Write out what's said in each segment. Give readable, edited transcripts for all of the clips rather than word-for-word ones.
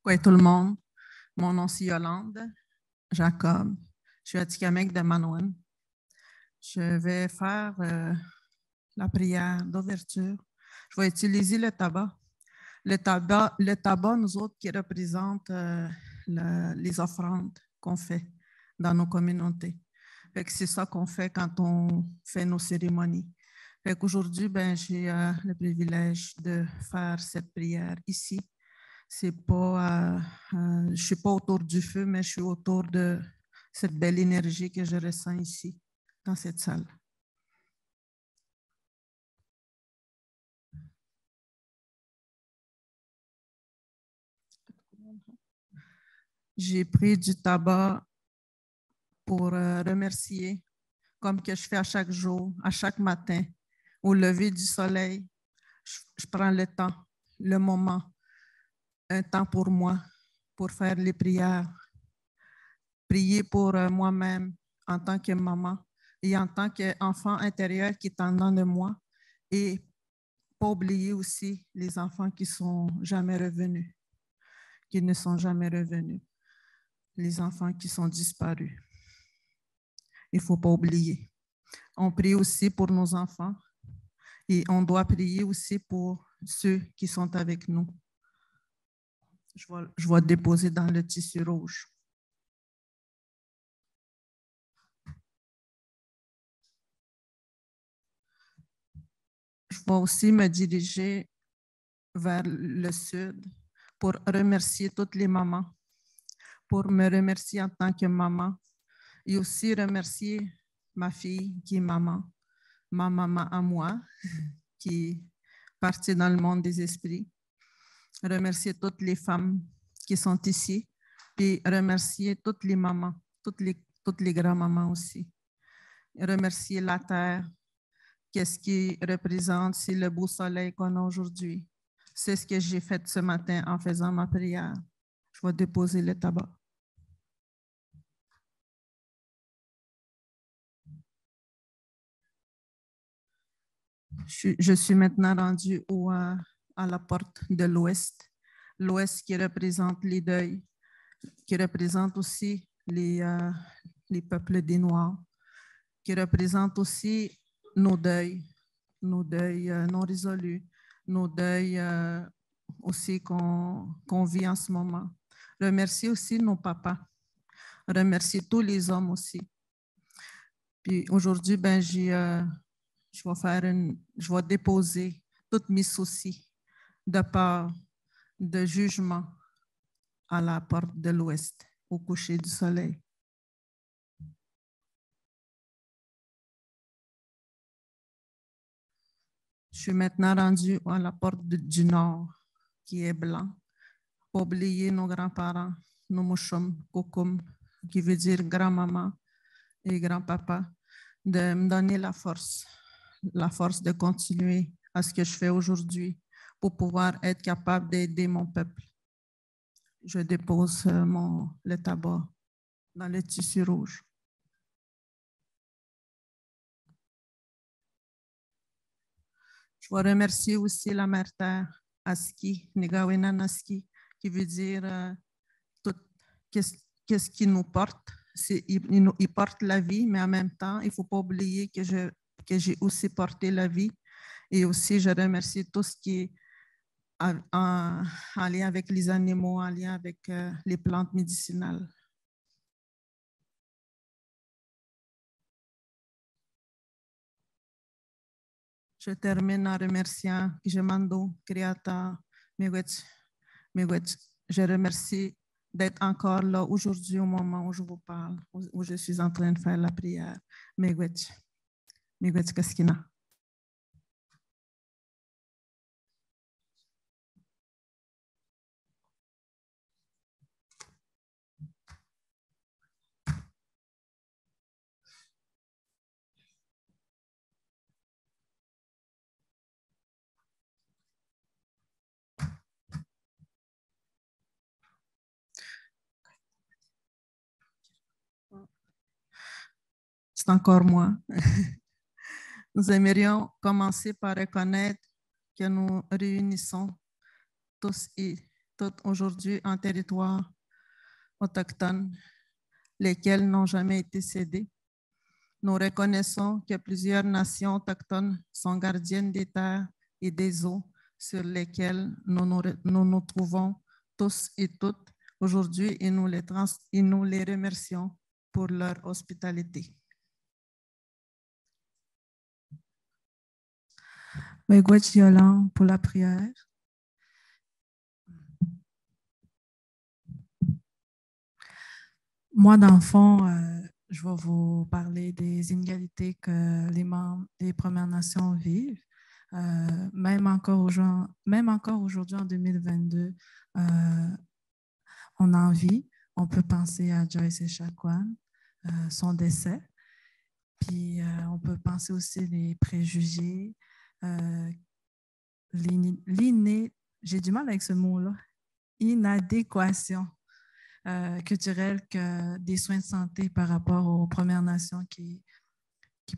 Oui, tout le monde. Mon nom c'est Yolande Jacob. Je suis Atikamekw de Manoine. Je vais faire la prière d'ouverture. Je vais utiliser le tabac. Le tabac, nous autres, qui représente les offrandes qu'on fait dans nos communautés. C'est ça qu'on fait quand on fait nos cérémonies. Aujourd'hui, j'ai le privilège de faire cette prière ici. C'est pas, je ne suis pas autour du feu, mais je suis autour de cette belle énergie que je ressens ici, dans cette salle. J'ai pris du tabac pour remercier, comme que je fais à chaque jour, à chaque matin, au lever du soleil. Je prends le temps, le moment, un temps pour moi, pour faire les prières. Prier pour moi-même en tant que maman et en tant qu'enfant intérieur qui est en dedans de moi. Et pas oublier aussi les enfants qui sont jamais revenus, qui ne sont jamais revenus, les enfants qui sont disparus. Il ne faut pas oublier. On prie aussi pour nos enfants et on doit prier aussi pour ceux qui sont avec nous. Je vais déposer dans le tissu rouge. Je vais aussi me diriger vers le sud pour remercier toutes les mamans, pour me remercier en tant que maman et aussi remercier ma fille qui est maman, ma maman à moi qui est partie dans le monde des esprits. Remercier toutes les femmes qui sont ici et remercier toutes les mamans, toutes les grands-mamans aussi. Remercier la terre. Qu'est-ce qui représente, c'est le beau soleil qu'on a aujourd'hui. C'est ce que j'ai fait ce matin en faisant ma prière. Je vais déposer le tabac. Je suis maintenant rendue à la porte de l'Ouest. L'Ouest qui représente les deuils, qui représente aussi les peuples des Noirs, qui représente aussi nos deuils non résolus, nos deuils aussi qu'on vit en ce moment. Remercier aussi nos papas. Remercier tous les hommes aussi. Puis aujourd'hui, je vais déposer tous mes soucis de peur, de jugement à la porte de l'Ouest, au coucher du soleil. Je suis maintenant rendue à la porte du Nord, qui est blanc. Pas oublier nos grands-parents, nos mouchoum, kokoum, qui veut dire grand-maman et grand-papa, de me donner la force de continuer à ce que je fais aujourd'hui pour pouvoir être capable d'aider mon peuple. Je dépose le tabac dans le tissu rouge. Je veux remercier aussi la Mère Terre, Aski, Negawena Aski, qui veut dire qu'est-ce qui nous porte. Il porte la vie, mais en même temps, il ne faut pas oublier que j'ai aussi porté la vie. Et aussi, je remercie tout ce qui est en lien avec les animaux, en lien avec les plantes médicinales. Je termine en remerciant Jemando, Kriata, Miigwech. Je remercie d'être encore là aujourd'hui au moment où je vous parle, où je suis en train de faire la prière. Miigwech Kaskina. C'est encore moi. Nous aimerions commencer par reconnaître que nous réunissons tous et aujourd'hui en territoire autochtone, lesquels n'ont jamais été cédés. Nous reconnaissons que plusieurs nations autochtones sont gardiennes des terres et des eaux sur lesquelles nous trouvons tous et toutes aujourd'hui et nous les remercions pour leur hospitalité. Yolan pour la prière. Moi, dans le fond, je vais vous parler des inégalités que les membres des Premières Nations vivent. Même encore aujourd'hui, en 2022, on en vit. On peut penser à Joyce Echaquan, son décès. Puis on peut penser aussi les préjugés, j'ai du mal avec ce mot-là, inadéquation culturelle que des soins de santé par rapport aux Premières Nations qui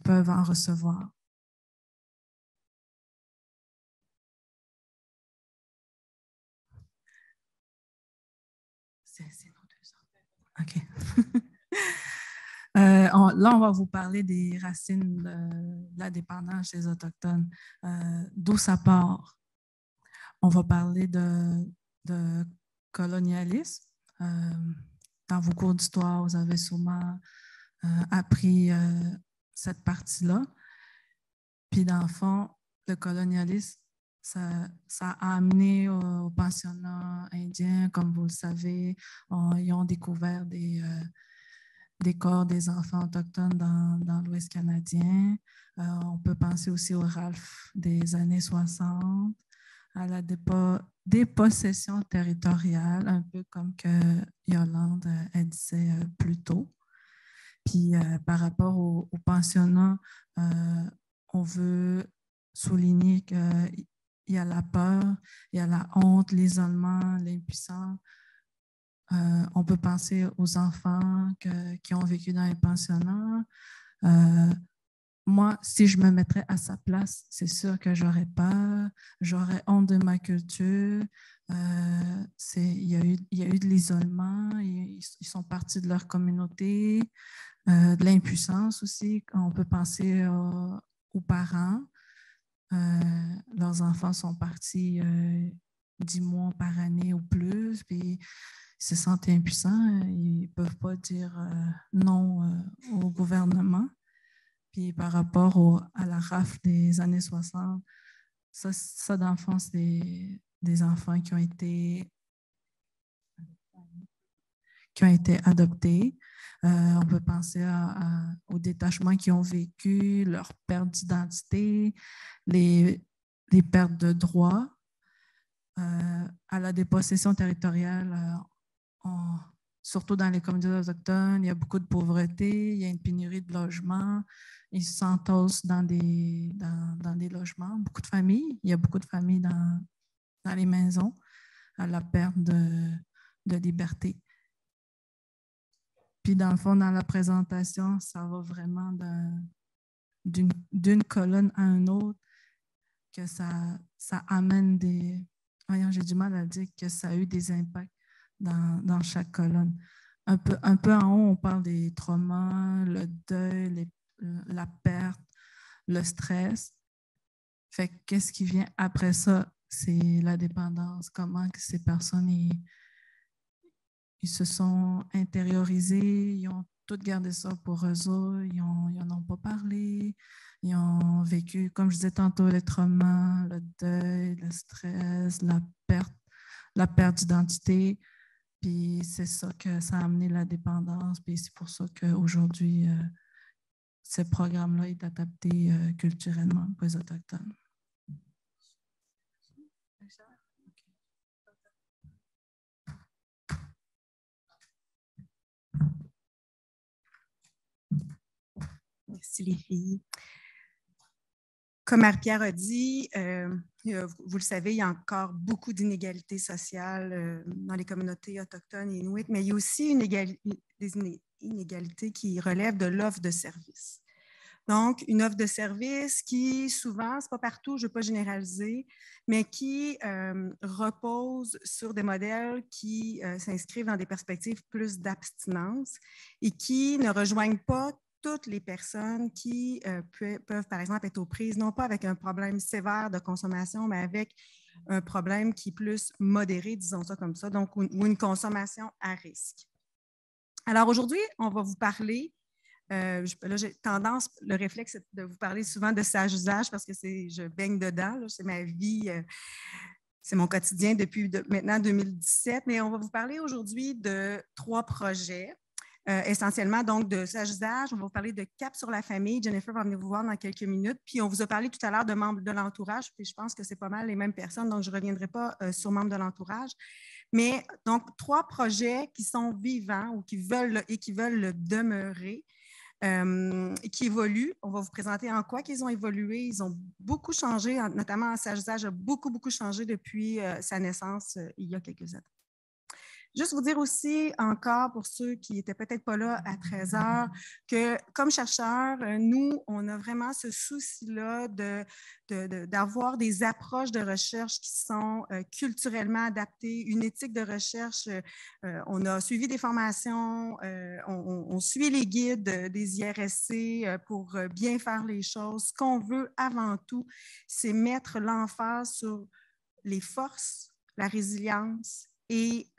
peuvent en recevoir. C'est nos 2 ans. OK. Là, on va vous parler des racines de la dépendance des Autochtones, d'où ça part. On va parler de colonialisme. Dans vos cours d'histoire, vous avez sûrement appris cette partie-là. Puis, dans le fond, le colonialisme, ça a amené aux pensionnats indiens, comme vous le savez. Ils ont découvert des corps des enfants autochtones dans l'Ouest canadien. On peut penser aussi au Ralph des années 60, à la dépossession territoriale, un peu comme que Yolande elle disait plus tôt. Puis par rapport aux pensionnats, on veut souligner qu'il y a la peur, il y a la honte, l'isolement, l'impuissance. On peut penser aux enfants qui ont vécu dans les pensionnats. Moi, si je me mettrais à sa place, c'est sûr que j'aurais peur, j'aurais honte de ma culture. Il y a eu de l'isolement, ils sont partis de leur communauté, de l'impuissance aussi. On peut penser aux parents. Leurs enfants sont partis 10 mois par année ou plus, puis ils se sentent impuissants, ils ne peuvent pas dire non au gouvernement. Puis par rapport à la rafle des années 60, ça dans le fond, c'est des enfants qui ont été adoptés. On peut penser aux détachements qu'ils ont vécu, leur perte d'identité, les pertes de droits, à la dépossession territoriale, surtout dans les communautés autochtones, il y a beaucoup de pauvreté, il y a une pénurie de logements, ils s'entassent dans des logements, beaucoup de familles, il y a beaucoup de familles dans les maisons, à la perte de liberté. Puis dans le fond, dans la présentation, ça va vraiment d'une colonne à une autre, que ça amène des... Voyons, j'ai du mal à dire que ça a eu des impacts dans chaque colonne. Un peu en haut, on parle des traumas, le deuil, la perte, le stress. Fait que qu'est-ce qui vient après ça? C'est la dépendance. Comment que ces personnes ils se sont intériorisés, ils ont tout gardé ça pour eux autres, ils n'en ont pas parlé, ils ont vécu, comme je disais tantôt, les traumas, le deuil, le stress, la perte d'identité. Puis c'est ça que ça a amené la dépendance. Puis c'est pour ça qu'aujourd'hui, ce programme-là est adapté culturellement pour les Autochtones. Merci les filles. Comme Marie-Pierre a dit, vous le savez, il y a encore beaucoup d'inégalités sociales dans les communautés autochtones et inuites, mais il y a aussi des inégalités qui relèvent de l'offre de services. Donc, une offre de service qui, souvent, ce n'est pas partout, je ne veux pas généraliser, mais qui repose sur des modèles qui s'inscrivent dans des perspectives plus d'abstinence et qui ne rejoignent pas toutes les personnes qui peuvent, par exemple, être aux prises, non pas avec un problème sévère de consommation, mais avec un problème qui est plus modéré, disons ça comme ça, donc, ou une consommation à risque. Alors, aujourd'hui, on va vous parler là, j'ai tendance, le réflexe, c'est de vous parler souvent de sage-usage parce que je baigne dedans, c'est ma vie, c'est mon quotidien depuis maintenant 2017, mais on va vous parler aujourd'hui de 3 projets, essentiellement donc de sage-usage. On va vous parler de Cap sur la famille. Jennifer va venir vous voir dans quelques minutes. Puis on vous a parlé tout à l'heure de membres de l'entourage, puis je pense que c'est pas mal les mêmes personnes, donc je ne reviendrai pas sur membres de l'entourage. Mais donc 3 projets qui sont vivants ou qui veulent le demeurer. Qui évoluent. On va vous présenter en quoi qu'ils ont évolué. Ils ont beaucoup changé, notamment en sage-usage a beaucoup, beaucoup changé depuis sa naissance il y a quelques années. Juste vous dire aussi encore, pour ceux qui n'étaient peut-être pas là à 13 heures, que comme chercheurs, nous, on a vraiment ce souci-là d'avoir des approches de recherche qui sont culturellement adaptées, une éthique de recherche. On a suivi des formations, on suit les guides des IRSC pour bien faire les choses. Ce qu'on veut avant tout, c'est mettre l'emphase sur les forces, la résilience, et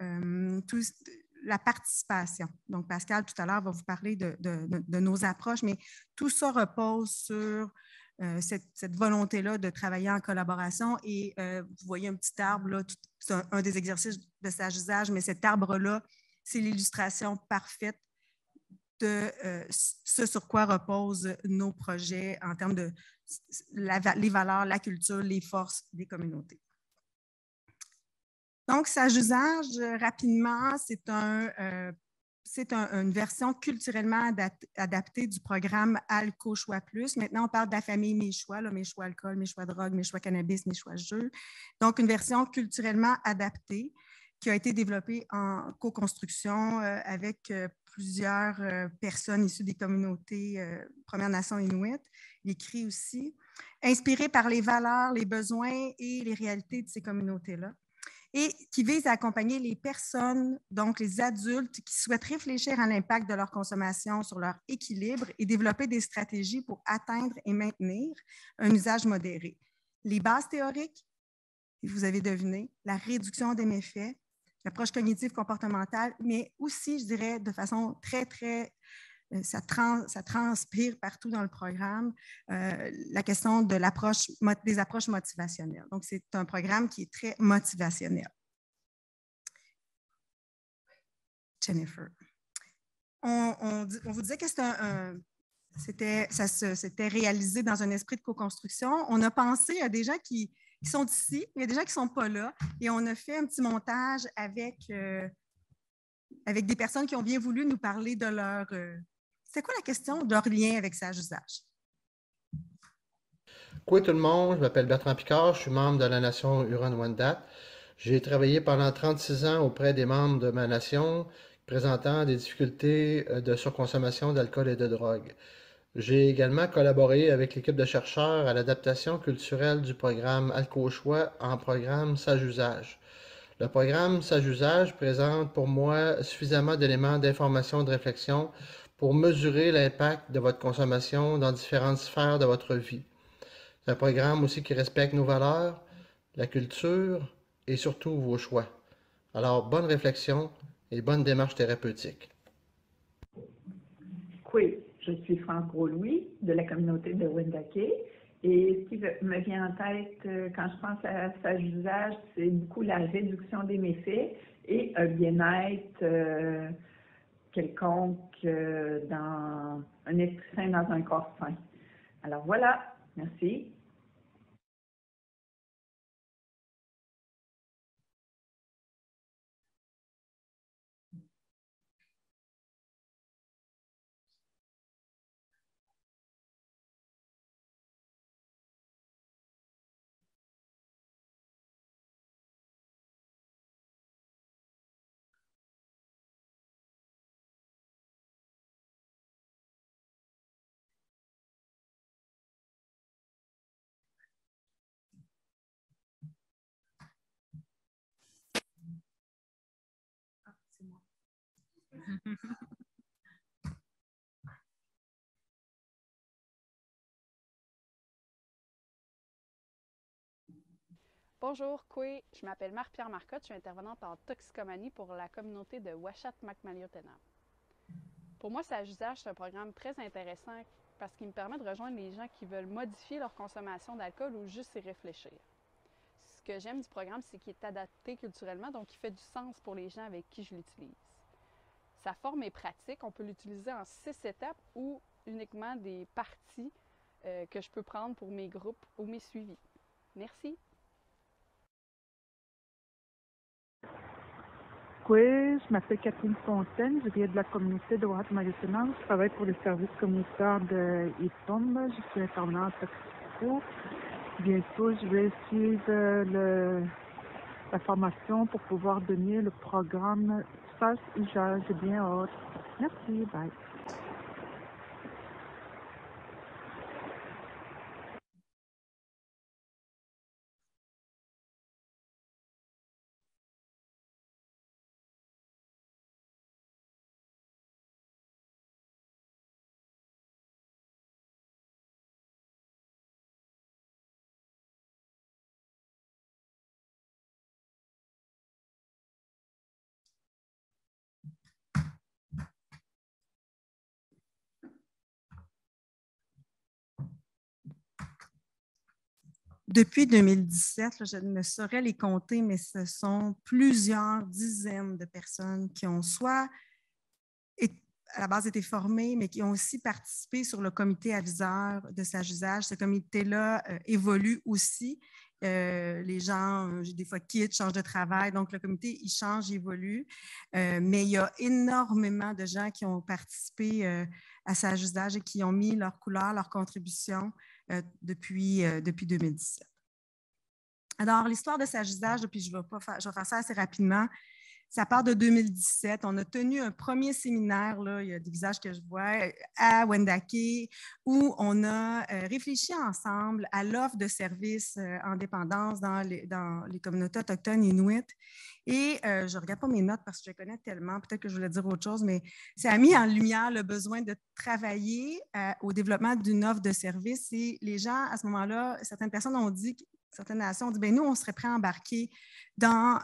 la participation. Donc, Pascal, tout à l'heure, va vous parler de nos approches, mais tout ça repose sur cette volonté-là de travailler en collaboration. Et vous voyez un petit arbre, là, c'est un des exercices de sage-usage, mais cet arbre-là, c'est l'illustration parfaite de ce sur quoi reposent nos projets en termes de les valeurs, la culture, les forces des communautés. Donc, sage-usage, rapidement, c'est une version culturellement adaptée du programme Alco Choix Plus. Maintenant, on parle de la famille Mes Choix, là, Mes Choix Alcool, Mes Choix Drogue, Mes Choix Cannabis, Mes Choix Jeux. Donc, une version culturellement adaptée qui a été développée en co-construction avec plusieurs personnes issues des communautés Premières Nations Inuit, les Cris aussi, inspirée par les valeurs, les besoins et les réalités de ces communautés-là, et qui vise à accompagner les personnes, donc les adultes, qui souhaitent réfléchir à l'impact de leur consommation sur leur équilibre et développer des stratégies pour atteindre et maintenir un usage modéré. Les bases théoriques, vous avez deviné, la réduction des méfaits, l'approche cognitive comportementale, mais aussi, je dirais, de façon très, très ça transpire partout dans le programme, la question de des approches motivationnelles. Donc, c'est un programme qui est très motivationnel. Jennifer. On vous disait que c'était réalisé dans un esprit de co-construction. On a pensé à des gens qui sont ici, il y a des gens qui ne sont pas là, et on a fait un petit montage avec des personnes qui ont bien voulu nous parler de leur... c'est quoi la question de leur lien avec sage-usage? Coucou tout le monde, je m'appelle Bertrand Picard, je suis membre de la nation Huron-Wendat. J'ai travaillé pendant 36 ans auprès des membres de ma nation présentant des difficultés de surconsommation d'alcool et de drogue. J'ai également collaboré avec l'équipe de chercheurs à l'adaptation culturelle du programme Alco-Choix en programme Sage-Usage. Le programme Sage-Usage présente pour moi suffisamment d'éléments d'information et de réflexion pour mesurer l'impact de votre consommation dans différentes sphères de votre vie. C'est un programme aussi qui respecte nos valeurs, la culture et surtout vos choix. Alors, bonne réflexion et bonne démarche thérapeutique. Oui, je suis Franco-Louis de la communauté de Wendake. Et ce qui me vient en tête quand je pense à sage-usage, c'est beaucoup la réduction des méfaits et un bien-être quelconque dans un esprit sain, dans un corps sain. Alors voilà, merci. Bonjour, Koué. Je m'appelle Marie-Pierre Marcotte. Je suis intervenante en toxicomanie pour la communauté de Ouachat-Macmaliotena. Pour moi, Sage Usage, c'est un programme très intéressant parce qu'il me permet de rejoindre les gens qui veulent modifier leur consommation d'alcool ou juste y réfléchir. Ce que j'aime du programme, c'est qu'il est adapté culturellement, donc il fait du sens pour les gens avec qui je l'utilise. Sa forme est pratique. On peut l'utiliser en 6 étapes ou uniquement des parties que je peux prendre pour mes groupes ou mes suivis. Merci. Oui, je m'appelle Catherine Fontaine, je viens de la communauté de Ouachat-Macmaliotena. Je travaille pour le service communautaire de IPOM. Je suis intervenante toxico. Bientôt, je vais suivre la formation pour pouvoir donner le programme Sage Usage. J'ai bien hâte. Merci, bye. Depuis 2017, là, je ne saurais les compter, mais ce sont plusieurs dizaines de personnes qui ont soit à la base été formées, mais qui ont aussi participé sur le comité aviseur de Sage Usage. Ce comité-là évolue aussi. Les gens, des fois, quittent, changent de travail. Donc, le comité, il change, il évolue. Mais il y a énormément de gens qui ont participé à Sage Usage et qui ont mis leur couleur, leur contribution depuis 2017. Alors, l'histoire de Sage Usage, puis je vais faire ça assez rapidement. Ça part de 2017. On a tenu un premier séminaire, là, il y a des visages que je vois, à Wendake, où on a réfléchi ensemble à l'offre de services en dépendance dans les communautés autochtones inuits. Et je ne regarde pas mes notes parce que je connais tellement, peut-être que je voulais dire autre chose, mais ça a mis en lumière le besoin de travailler au développement d'une offre de services. Et les gens, à ce moment-là, certaines personnes ont dit, certaines nations ont dit, bien, nous, on serait prêts à embarquer dans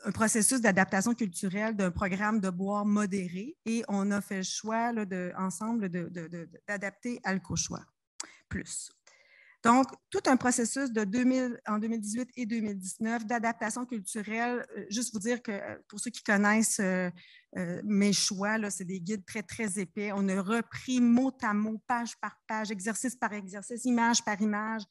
un processus d'adaptation culturelle d'un programme de boire modéré et on a fait le choix là, ensemble d'adapter Alcochois plus. Donc, tout un processus en 2018 et 2019 d'adaptation culturelle. Juste vous dire que pour ceux qui connaissent mes choix, c'est des guides très, très épais. On a repris mot à mot, page par page, exercice par exercice, image par image,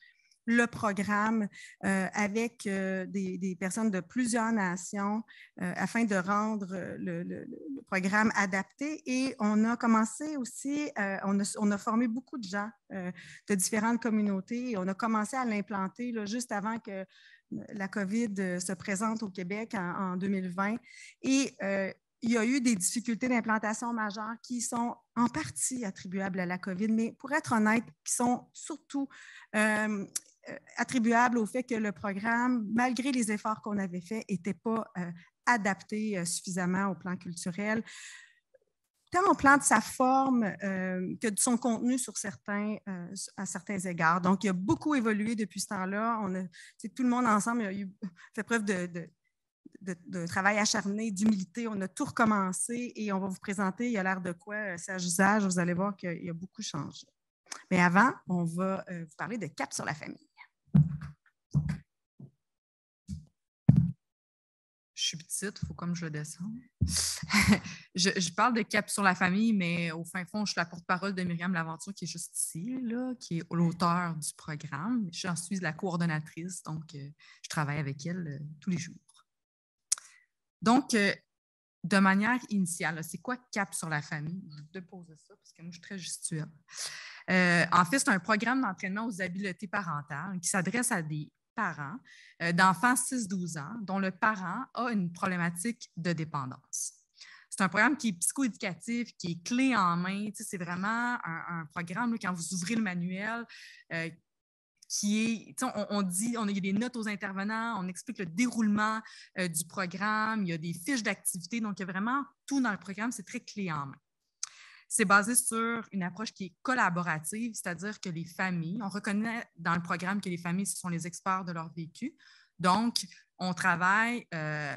le programme avec des personnes de plusieurs nations afin de rendre le programme adapté. Et on a commencé aussi, on a formé beaucoup de gens de différentes communautés et on a commencé à l'implanter juste avant que la COVID se présente au Québec en 2020. Et il y a eu des difficultés d'implantation majeures qui sont en partie attribuables à la COVID, mais pour être honnête, qui sont surtout attribuable au fait que le programme, malgré les efforts qu'on avait faits, n'était pas adapté suffisamment au plan culturel, tant au plan de sa forme que de son contenu à certains égards. Donc, il a beaucoup évolué depuis ce temps-là. Tout le monde ensemble a fait preuve de travail acharné, d'humilité. On a tout recommencé et on va vous présenter, il a l'air de quoi, Sage Usage. Vous allez voir qu'il a beaucoup changé. Mais avant, on va vous parler de Cap sur la famille. Je suis petite, il faut comme je le descende. je parle de Cap sur la famille, mais au fin fond, je suis la porte-parole de Myriam Laventure, qui est juste ici, là, qui est l'auteur du programme. J'en suis la coordonnatrice, donc je travaille avec elle tous les jours. Donc, de manière initiale, c'est quoi Cap sur la famille? Je vais déposer ça parce que moi, je suis très gestuelle. En fait, c'est un programme d'entraînement aux habiletés parentales qui s'adresse à des parents d'enfants 6-12 ans dont le parent a une problématique de dépendance. C'est un programme qui est psychoéducatif, qui est clé en main. C'est vraiment un programme, là, quand vous ouvrez le manuel, qui est, on dit, il y a des notes aux intervenants, on explique le déroulement du programme, il y a des fiches d'activité, donc il y a vraiment tout dans le programme, c'est très clé en main. C'est basé sur une approche qui est collaborative, c'est-à-dire que les familles, on reconnaît dans le programme que les familles, ce sont les experts de leur vécu. Donc, on travaille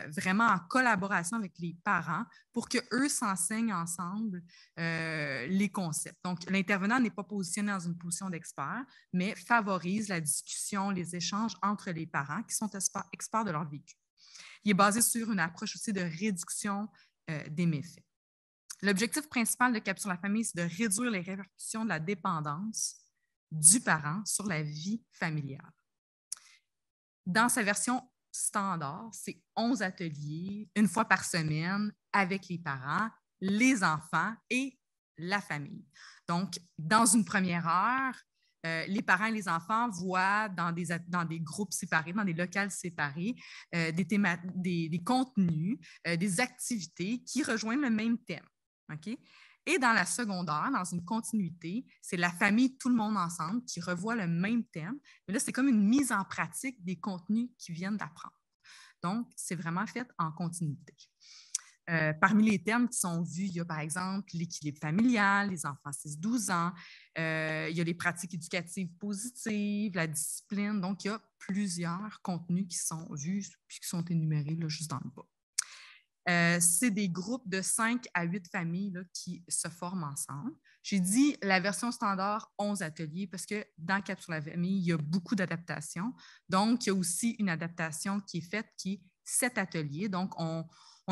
vraiment en collaboration avec les parents pour qu'eux s'enseignent ensemble les concepts. Donc, l'intervenant n'est pas positionné dans une position d'expert, mais favorise la discussion, les échanges entre les parents qui sont experts de leur vécu. Il est basé sur une approche aussi de réduction des méfaits. L'objectif principal de Cap sur la famille, c'est de réduire les répercussions de la dépendance du parent sur la vie familiale. Dans sa version standard, c'est 11 ateliers, une fois par semaine, avec les parents, les enfants et la famille. Donc, dans une première heure, les parents et les enfants voient dans des groupes séparés, dans des locales séparés, des contenus, des activités qui rejoignent le même thème. Okay? Et dans la seconde heure, dans une continuité, c'est la famille, tout le monde ensemble, qui revoit le même thème. Mais là, c'est comme une mise en pratique des contenus qu'ils viennent d'apprendre. Donc, c'est vraiment fait en continuité. Parmi les thèmes qui sont vus, il y a par exemple l'équilibre familial, les enfants 6-12 ans, il y a les pratiques éducatives positives, la discipline. Donc, il y a plusieurs contenus qui sont vus puis qui sont énumérés là, juste dans le bas. C'est des groupes de 5 à 8 familles là, qui se forment ensemble. J'ai dit la version standard, 11 ateliers, parce que dans Cap sur la famille, il y a beaucoup d'adaptations. Donc, il y a aussi une adaptation qui est faite, qui est 7 ateliers. Donc, on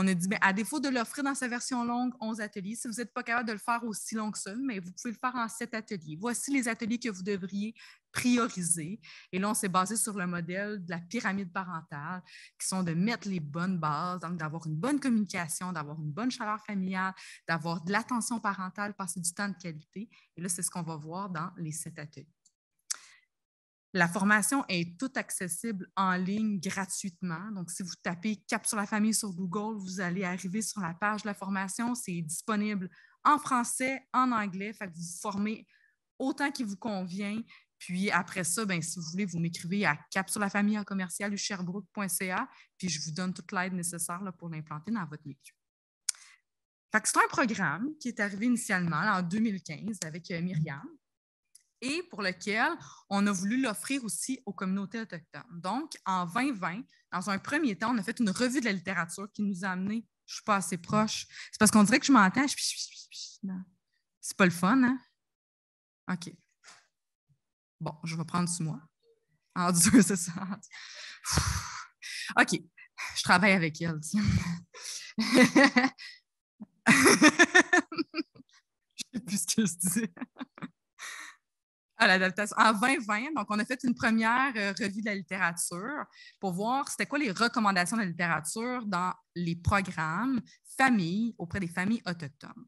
a dit, bien, à défaut de l'offrir dans sa version longue, 11 ateliers, si vous n'êtes pas capable de le faire aussi long que ça, mais vous pouvez le faire en 7 ateliers. Voici les ateliers que vous devriez prioriser. Et là, on s'est basé sur le modèle de la pyramide parentale, qui sont de mettre les bonnes bases, donc d'avoir une bonne communication, d'avoir une bonne chaleur familiale, d'avoir de l'attention parentale, passer du temps de qualité. Et là, c'est ce qu'on va voir dans les 7 ateliers. La formation est toute accessible en ligne gratuitement. Donc, si vous tapez Cap sur la famille sur Google, vous allez arriver sur la page de la formation. C'est disponible en français, en anglais. Fait que vous vous formez autant qu'il vous convient. Puis après ça, bien, si vous voulez, vous m'écrivez à capsurlafamille@commercialucherbrook.ca, puis je vous donne toute l'aide nécessaire là, pour l'implanter dans votre milieu. Fait que c'est un programme qui est arrivé initialement là, en 2015 avec Myriam, et pour lequel on a voulu l'offrir aussi aux communautés autochtones. Donc, en 2020, dans un premier temps, on a fait une revue de la littérature qui nous a amené, je ne suis pas assez proche, c'est parce qu'on dirait que je m'entends, c'est pas le fun, hein? OK. Bon, je vais prendre sur moi. En dur, c'est ça. OK, je travaille avec elle. Je ne sais plus ce que je disais. À l'adaptation. En 2020, donc, on a fait une première revue de la littérature pour voir c'était quoi les recommandations de la littérature dans les programmes familles auprès des familles autochtones.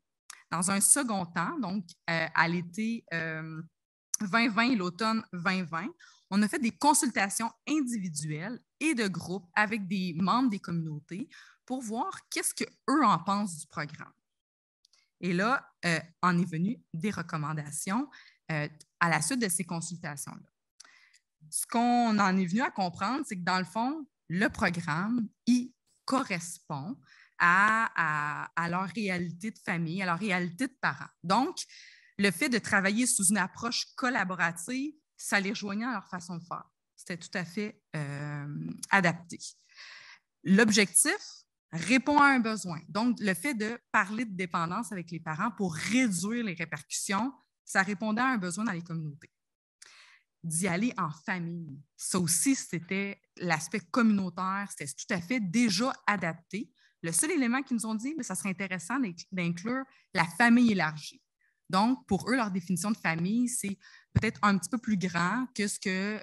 Dans un second temps, donc à l'été 2020 et l'automne 2020, on a fait des consultations individuelles et de groupe avec des membres des communautés pour voir qu'est-ce qu'eux en pensent du programme. Et là, en est venu des recommandations à la suite de ces consultations-là. Ce qu'on en est venu à comprendre, c'est que dans le fond, le programme, il correspond à leur réalité de famille, à leur réalité de parents. Donc, le fait de travailler sous une approche collaborative, ça les rejoignait à leur façon de faire. C'était tout à fait adapté. L'objectif répond à un besoin. Donc, le fait de parler de dépendance avec les parents pour réduire les répercussions, ça répondait à un besoin dans les communautés. D'y aller en famille, ça aussi, c'était l'aspect communautaire, c'était tout à fait déjà adapté. Le seul élément qu'ils nous ont dit, ça serait intéressant d'inclure la famille élargie. Donc, pour eux, leur définition de famille, c'est peut-être un petit peu plus grand que ce que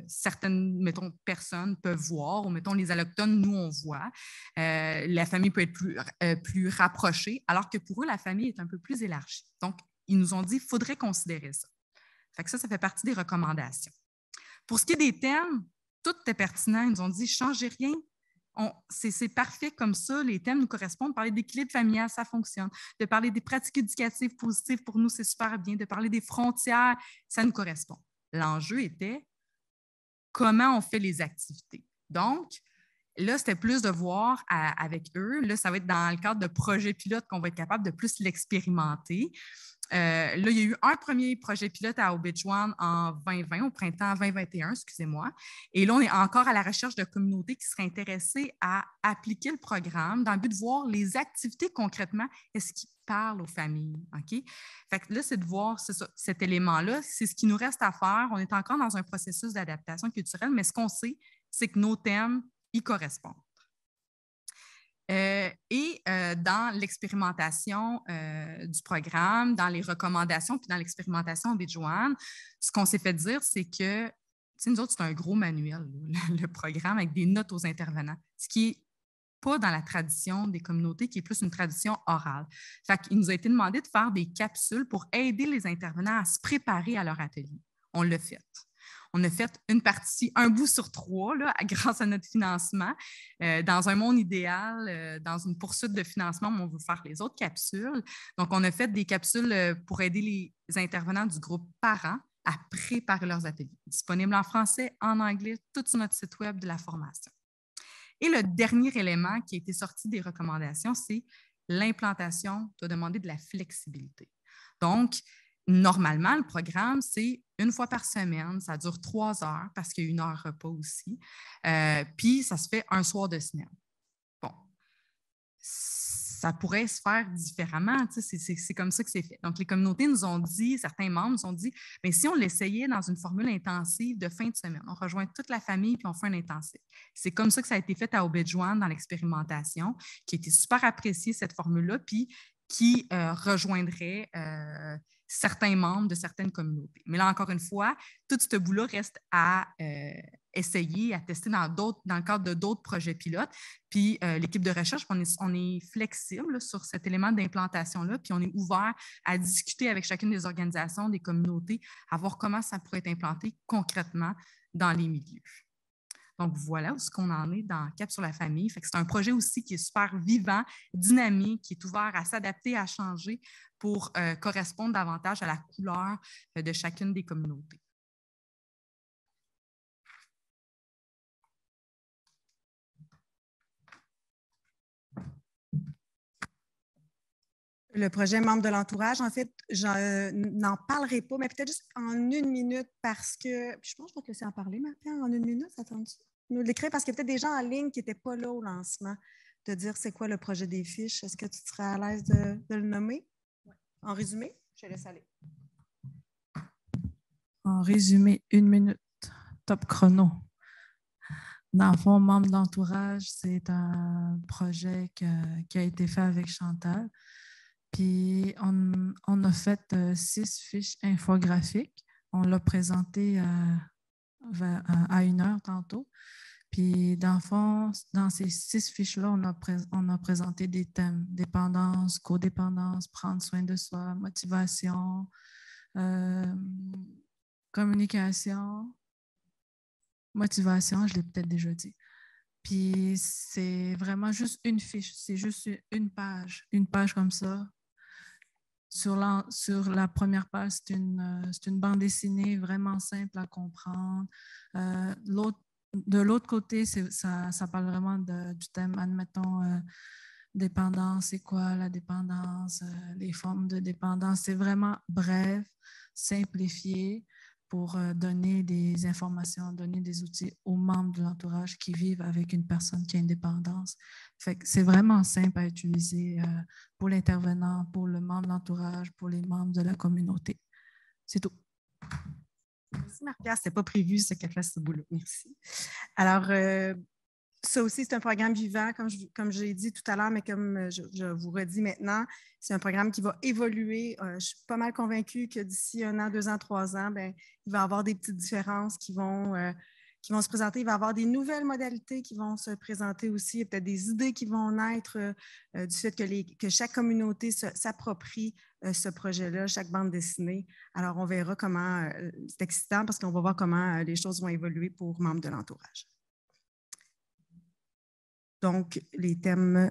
certaines, mettons, personnes peuvent voir, ou mettons, les allochtones, nous, on voit. La famille peut être plus rapprochée, alors que pour eux, la famille est un peu plus élargie. Donc, ils nous ont dit qu'il faudrait considérer ça. Fait que ça fait partie des recommandations. Pour ce qui est des thèmes, tout est pertinent. Ils nous ont dit, ne changez rien. C'est parfait comme ça. Les thèmes nous correspondent. Parler d'équilibre familial, ça fonctionne. De parler des pratiques éducatives positives, pour nous, c'est super bien. De parler des frontières, ça nous correspond. L'enjeu était comment on fait les activités. Donc, là, c'était plus de voir avec eux. Là, ça va être dans le cadre de projets pilotes qu'on va être capable de plus l'expérimenter. Là, il y a eu un premier projet pilote à Obidjwan en 2020, au printemps 2021, excusez-moi. Et là, on est encore à la recherche de communautés qui seraient intéressées à appliquer le programme dans le but de voir les activités concrètement, est-ce qu'ils parlent aux familles. OK? Fait que là, c'est de voir cet élément-là. C'est ce qui nous reste à faire. On est encore dans un processus d'adaptation culturelle, mais ce qu'on sait, c'est que nos thèmes y correspondent. Dans l'expérimentation du programme, dans les recommandations, puis dans l'expérimentation Obidjwan, ce qu'on s'est fait dire, c'est que, nous autres, c'est un gros manuel, le programme, avec des notes aux intervenants, ce qui n'est pas dans la tradition des communautés, qui est plus une tradition orale. Fait qu'il nous a été demandé de faire des capsules pour aider les intervenants à se préparer à leur atelier. On l'a fait. On a fait une partie, un bout sur 3, là, grâce à notre financement. Dans un monde idéal, dans une poursuite de financement, on veut faire les autres capsules. Donc, on a fait des capsules pour aider les intervenants du groupe parents à préparer leurs ateliers. Disponibles en français, en anglais, tout sur notre site web de la formation. Et le dernier élément qui a été sorti des recommandations, c'est l'implantation doit demander de la flexibilité. Donc, normalement, le programme, c'est une fois par semaine. Ça dure 3 heures parce qu'il y a 1 heure repas aussi. Puis, ça se fait un soir de semaine. Bon, ça pourrait se faire différemment. C'est comme ça que c'est fait. Donc, les communautés nous ont dit, certains membres nous ont dit, bien, si on l'essayait dans une formule intensive de fin de semaine, on rejoint toute la famille puis on fait un intensif. C'est comme ça que ça a été fait à Obidjwan dans l'expérimentation, qui a été super appréciée, cette formule-là, puis qui rejoindrait certains membres de certaines communautés. Mais là, encore une fois, tout ce bout-là reste à essayer, à tester dans le cadre de d'autres projets pilotes. Puis l'équipe de recherche, on est flexible sur cet élément d'implantation-là, puis on est ouvert à discuter avec chacune des organisations, des communautés, à voir comment ça pourrait être implanté concrètement dans les milieux. Donc, voilà où ce qu'on en est dans Cap sur la famille. Fait que c'est un projet aussi qui est super vivant, dynamique, qui est ouvert à s'adapter, à changer pour correspondre davantage à la couleur de chacune des communautés. Le projet membre de l'entourage, en fait, je n'en parlerai pas, mais peut-être juste en 1 minute parce que, je pense que je vais te laisser en parler, Marc-Pierre, en 1 minute, attends-tu? Nous l'écrire parce qu'il y a peut-être des gens en ligne qui n'étaient pas là au lancement, de dire c'est quoi le projet des fiches. Est-ce que tu serais à l'aise de le nommer? Ouais. En résumé, je laisse aller. En résumé, 1 minute, top chrono. Dans le fond, membre d'entourage, c'est un projet qui a été fait avec Chantal. Puis, on a fait 6 fiches infographiques. On l'a présenté à 1 heure tantôt. Puis, dans le fond, dans ces 6 fiches-là, on a présenté des thèmes: dépendance, codépendance, prendre soin de soi, motivation, communication, motivation, je l'ai peut-être déjà dit. Puis, c'est vraiment juste une fiche, c'est juste une page comme ça. Sur la première page, c'est une bande dessinée vraiment simple à comprendre. De l'autre côté, ça parle vraiment du thème, admettons, dépendance, c'est quoi la dépendance, les formes de dépendance. C'est vraiment bref, simplifié pour donner des informations, donner des outils aux membres de l'entourage qui vivent avec une personne qui a une dépendance. Fait que c'est vraiment simple à utiliser pour l'intervenant, pour le membre de l'entourage, pour les membres de la communauté. C'est tout. Merci, Marie-Pierre. Ce n'était pas prévu qu'elle fasse ce boulot. Merci. Alors, ça aussi, c'est un programme vivant, comme j'ai dit tout à l'heure, mais comme je vous redis maintenant, c'est un programme qui va évoluer. Je suis pas mal convaincue que d'ici 1 an, 2 ans, 3 ans, bien, il va y avoir des petites différences qui vont se présenter. Il va y avoir des nouvelles modalités qui vont se présenter aussi. Il y a peut-être des idées qui vont naître du fait que chaque communauté s'approprie ce projet-là, chaque bande dessinée. Alors, on verra comment, c'est excitant parce qu'on va voir comment les choses vont évoluer pour membres de l'entourage. Donc, les thèmes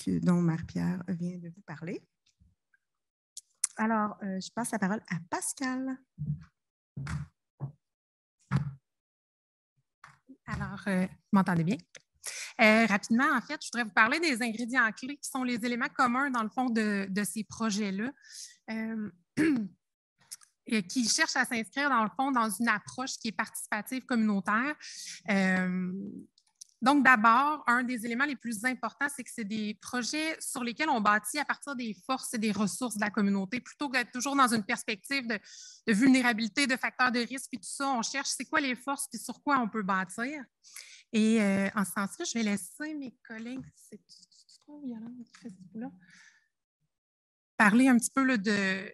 dont Marie-Pierre vient de vous parler. Alors, je passe la parole à Pascal. Alors, vous m'entendez bien? Rapidement, en fait, je voudrais vous parler des ingrédients clés qui sont les éléments communs, dans le fond, de ces projets-là, qui cherchent à s'inscrire, dans le fond, dans une approche qui est participative communautaire. Donc, d'abord, un des éléments les plus importants, c'est que c'est des projets sur lesquels on bâtit à partir des forces et des ressources de la communauté, plutôt que d'être toujours dans une perspective de vulnérabilité, de facteurs de risque, puis tout ça. On cherche c'est quoi les forces, puis sur quoi on peut bâtir. Et en ce sens-là, je vais laisser mes collègues, c'est trop violent qui fait ce bout-là, parler un petit peu là, de...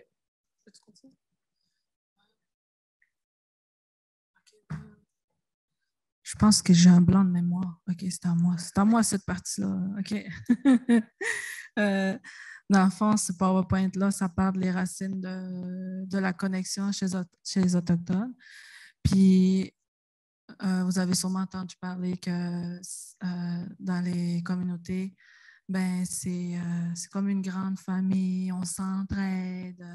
Je pense que j'ai un blanc de mémoire. OK, c'est à moi. C'est à moi cette partie-là. OK. Dans le fond, ce PowerPoint-là, ça parle des racines de la connexion chez les Autochtones. Puis, vous avez sûrement entendu parler que dans les communautés, ben c'est comme une grande famille, on s'entraide,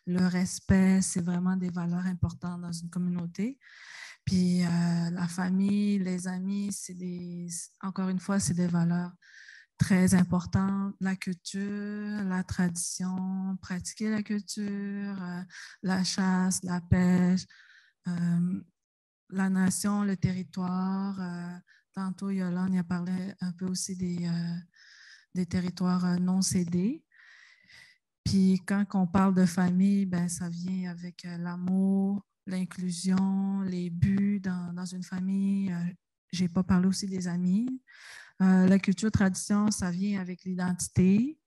le respect, c'est vraiment des valeurs importantes dans une communauté. Puis la famille, les amis, encore une fois, c'est des valeurs très importantes. La culture, la tradition, pratiquer la culture, la chasse, la pêche, la nation, le territoire. Tantôt, Yolande y a parlé un peu aussi des territoires non cédés. Puis quand on parle de famille, ben, ça vient avec l'amour, l'inclusion, les buts dans une famille. Je n'ai pas parlé aussi des amis. La culture, tradition, ça vient avec l'identité,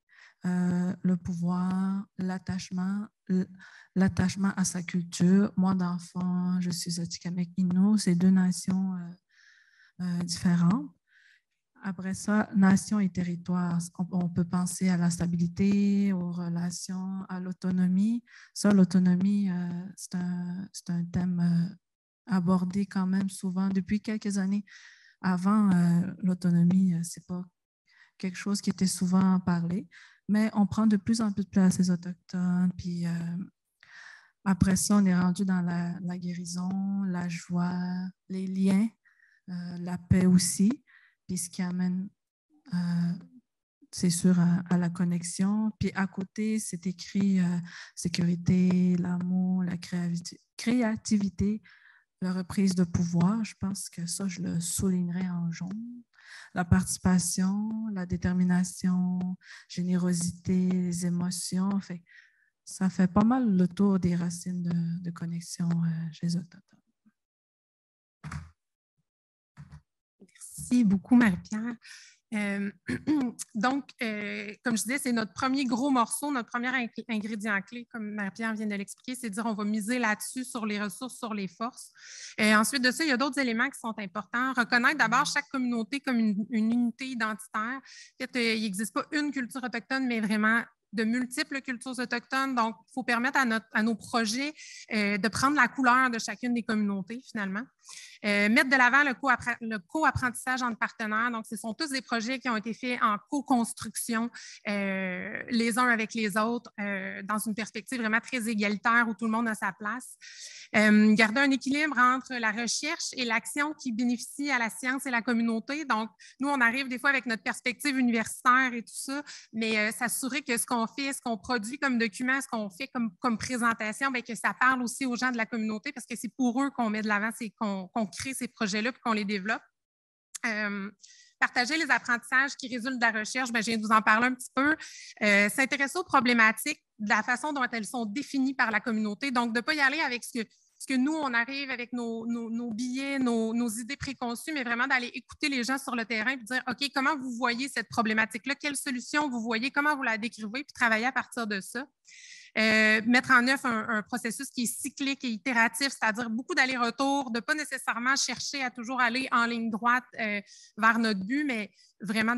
le pouvoir, l'attachement à sa culture. Moi, d'enfant, je suis Atikamekw-Innu, c'est deux nations différentes. Après ça, nation et territoire, on peut penser à la stabilité, aux relations, à l'autonomie. Ça, l'autonomie, c'est un thème abordé quand même souvent depuis quelques années. Avant, l'autonomie, ce n'est pas quelque chose qui était souvent parlé, mais on prend de plus en plus de place les Autochtones. Puis après ça, on est rendu dans la guérison, la joie, les liens, la paix aussi. Puis ce qui amène, c'est sûr, à la connexion. Puis à côté, c'est écrit sécurité, l'amour, la créativité, la reprise de pouvoir. Je pense que ça, je le soulignerai en jaune. La participation, la détermination, générosité, les émotions. Ça fait pas mal le tour des racines de connexion chez les Autochtones. Merci beaucoup, Marie-Pierre. Donc, comme je disais, c'est notre premier gros morceau, notre premier ingrédient clé, comme Marie-Pierre vient de l'expliquer, c'est de dire on va miser là-dessus, sur les ressources, sur les forces. Ensuite de ça, il y a d'autres éléments qui sont importants. Reconnaître d'abord chaque communauté comme une unité identitaire. En fait, il n'existe pas une culture autochtone, mais vraiment de multiples cultures autochtones. Donc, il faut permettre à nos projets de prendre la couleur de chacune des communautés, finalement. Mettre de l'avant le co-apprentissage entre partenaires. Donc, ce sont tous des projets qui ont été faits en co-construction, les uns avec les autres, dans une perspective vraiment très égalitaire où tout le monde a sa place. Garder un équilibre entre la recherche et l'action qui bénéficie à la science et la communauté. Donc, nous, on arrive des fois avec notre perspective universitaire et tout ça, mais s'assurer que ce qu'on fait, ce qu'on produit comme document, ce qu'on fait comme présentation, bien, que ça parle aussi aux gens de la communauté parce que c'est pour eux qu'on met de l'avant, c'est qu'on crée ces projets-là et qu'on les développe. Partager les apprentissages qui résultent de la recherche, bien, je viens de vous en parler un petit peu. S'intéresser aux problématiques de la façon dont elles sont définies par la communauté. Donc, de ne pas y aller avec ce que nous, on arrive avec nos billets, nos idées préconçues, mais vraiment d'aller écouter les gens sur le terrain et dire, OK, comment vous voyez cette problématique-là? Quelle solution vous voyez? Comment vous la décrivez? Puis travailler à partir de ça. Mettre en œuvre un processus qui est cyclique et itératif, c'est-à-dire beaucoup d'allers-retours, de ne pas nécessairement chercher à toujours aller en ligne droite vers notre but, mais vraiment